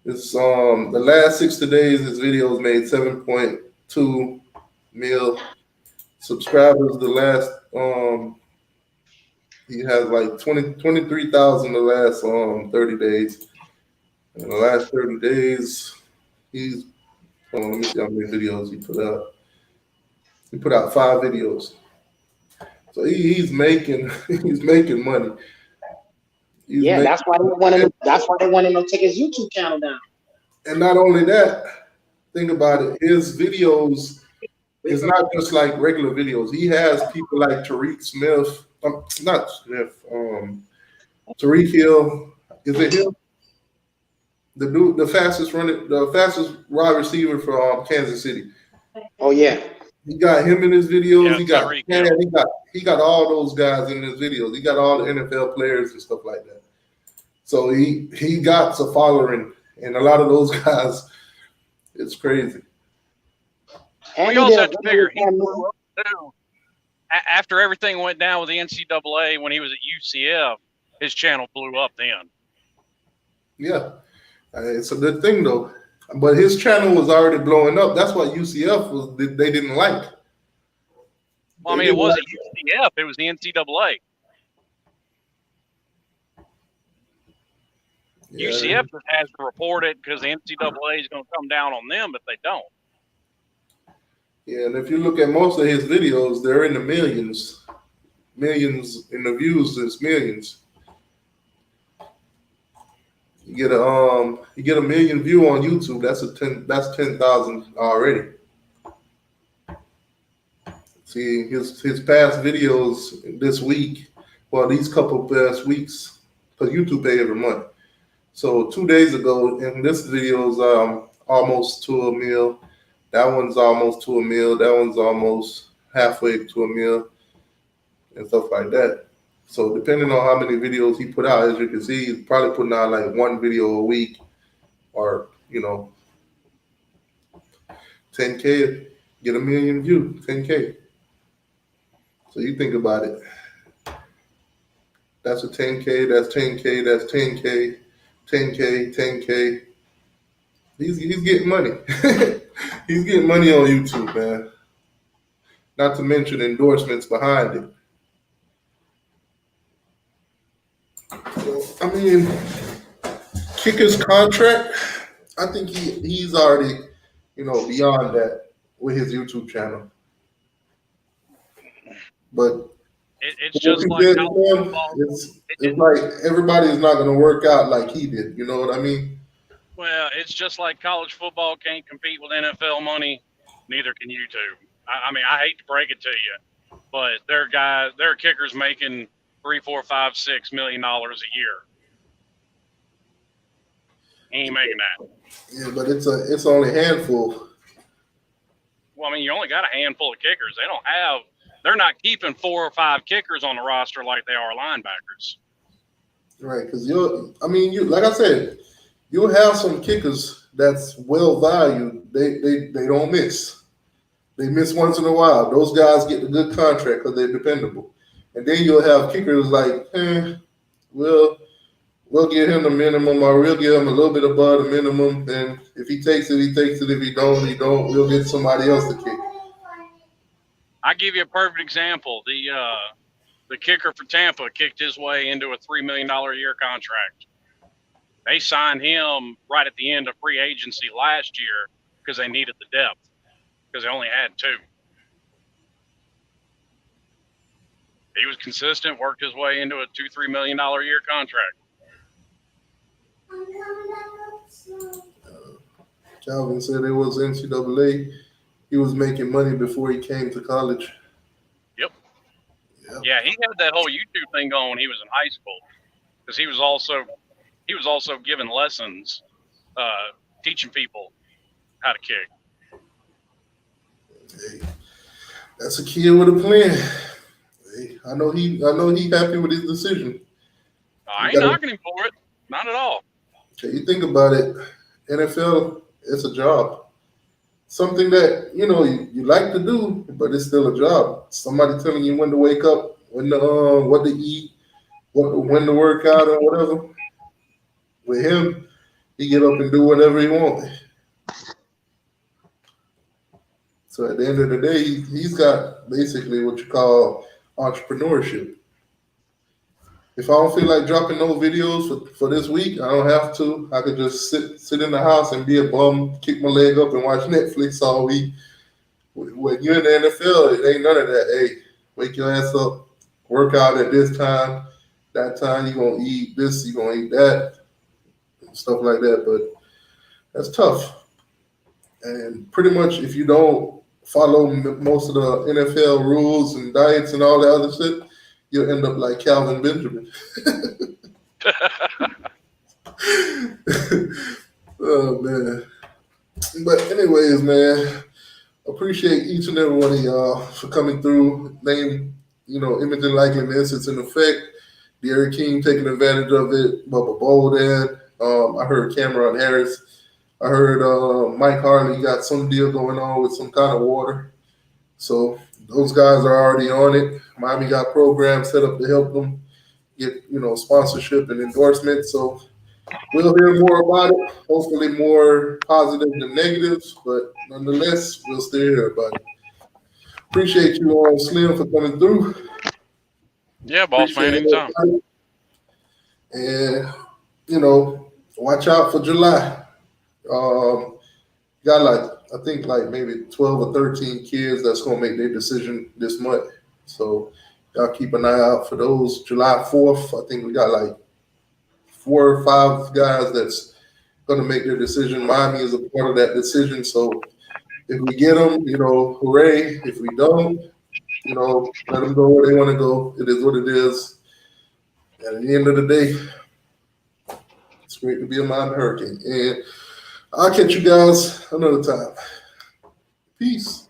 It's the last 60 days his videos made 7.2 mil subscribers. The last he has like 23,000 the last 30 days. In the last 30 days, he's let me see how many videos he put out. He put out 5 videos. So he's making money. That's why they wanted him to take his YouTube channel down. And not only that, think about it, his videos is not just like regular videos. He has people like Tariq Smith, not Smith, Tariq Hill. Is it Hill? The dude, the fastest wide receiver for Kansas City. Oh yeah. He got him in his videos. Yeah, he got all those guys in his videos. He got all the NFL players and stuff like that. So he got a following, and a lot of those guys, it's crazy. And we also have to figure he blew up too. After everything went down with the NCAA when he was at UCF, his channel blew up then. Yeah, it's a good thing though. But his channel was already blowing up. That's what UCF they didn't like. Well, I mean, it wasn't UCF; it was the NCAA. Yeah. UCF has to report it because the NCAA is going to come down on them if they don't. Yeah, and if you look at most of his videos, they're in the millions. Millions in the views, it's millions. You get a million view on YouTube. That's 10,000 already. See his past videos this week. Well, these couple past weeks, because YouTube pay every month. So 2 days ago, and this video's almost to a mil. That one's almost to a mil. That one's almost halfway to a mil, and stuff like that. So depending on how many videos he put out, as you can see, he's probably putting out like one video a week, or 10K, get a million views, 10K. So you think about it. That's a 10K. That's 10K. That's 10K. 10K. 10K. He's getting money. He's getting money on YouTube, man. Not to mention endorsements behind it. So, I mean, Kicker's contract, I think he's already, beyond that with his YouTube channel. But It's just like college football. It's like everybody is not going to work out like he did. You know what I mean? Well, it's just like college football can't compete with NFL money. Neither can you two. I mean, I hate to break it to you, but there are kickers making $3, $4, $5, $6 million a year. He ain't making that. Yeah, but it's only a handful. Well, I mean, you only got a handful of kickers. They're not keeping 4 or 5 kickers on the roster like they are linebackers. Right, because like I said, you'll have some kickers that's well valued. They don't miss. They miss once in a while. Those guys get the good contract because they're dependable. And then you'll have kickers like, we'll give him the minimum, or we'll give him a little bit above the minimum. And if he takes it, he takes it. If he don't, he don't. We'll get somebody else to kick. I give you a perfect example. The kicker for Tampa kicked his way into a $3 million a year contract. They signed him right at the end of free agency last year because they needed the depth, because they only had 2. He was consistent, worked his way into a $2-3 million a year contract. Calvin said it was NCAA. He was making money before he came to college. Yep. Yeah, he had that whole YouTube thing going when he was in high school, because he was also giving lessons, teaching people how to kick. Hey, that's a kid with a plan. Hey, I know he happy with his decision. I ain't knocking him for it. Not at all. Okay, you think about it, NFL, it's a job. Something that, you like to do, but it's still a job. Somebody telling you when to wake up, when to what to eat, when to work out or whatever. With him, he get up and do whatever he wants. So at the end of the day, he's got basically what you call entrepreneurship. If I don't feel like dropping no videos for this week, I don't have to. I could just sit in the house and be a bum, kick my leg up and watch Netflix all week. When you're in the NFL, it ain't none of that. Hey, wake your ass up, work out at this time. That time you're going to eat this, you're going to eat that, and stuff like that. But that's tough. And pretty much if you don't follow most of the NFL rules and diets and all that other shit, you'll end up like Calvin Benjamin. Oh, man. But anyways, man, appreciate each and every one of y'all for coming through. Name, image and likeness, it's in effect. Derek King taking advantage of it. Bubba Bolden. I heard Cameron Harris. I heard Mike Harley got some deal going on with some kind of water. So those guys are already on it. Miami got programs set up to help them get, sponsorship and endorsement. So we'll hear more about it. Hopefully more positive than negatives, but nonetheless, we'll stay here about it. Appreciate you all, Slim, for coming through. Yeah, boss man, anytime. And, watch out for July. Got I think maybe 12 or 13 kids that's going to make their decision this month. So y'all keep an eye out for those. July 4th, I think we got 4 or 5 guys that's going to make their decision. Miami is a part of that decision. So if we get them, hooray. If we don't, let them go where they want to go. It is what it is. And at the end of the day, it's great to be a Miami Hurricane. And I'll catch you guys another time. Peace.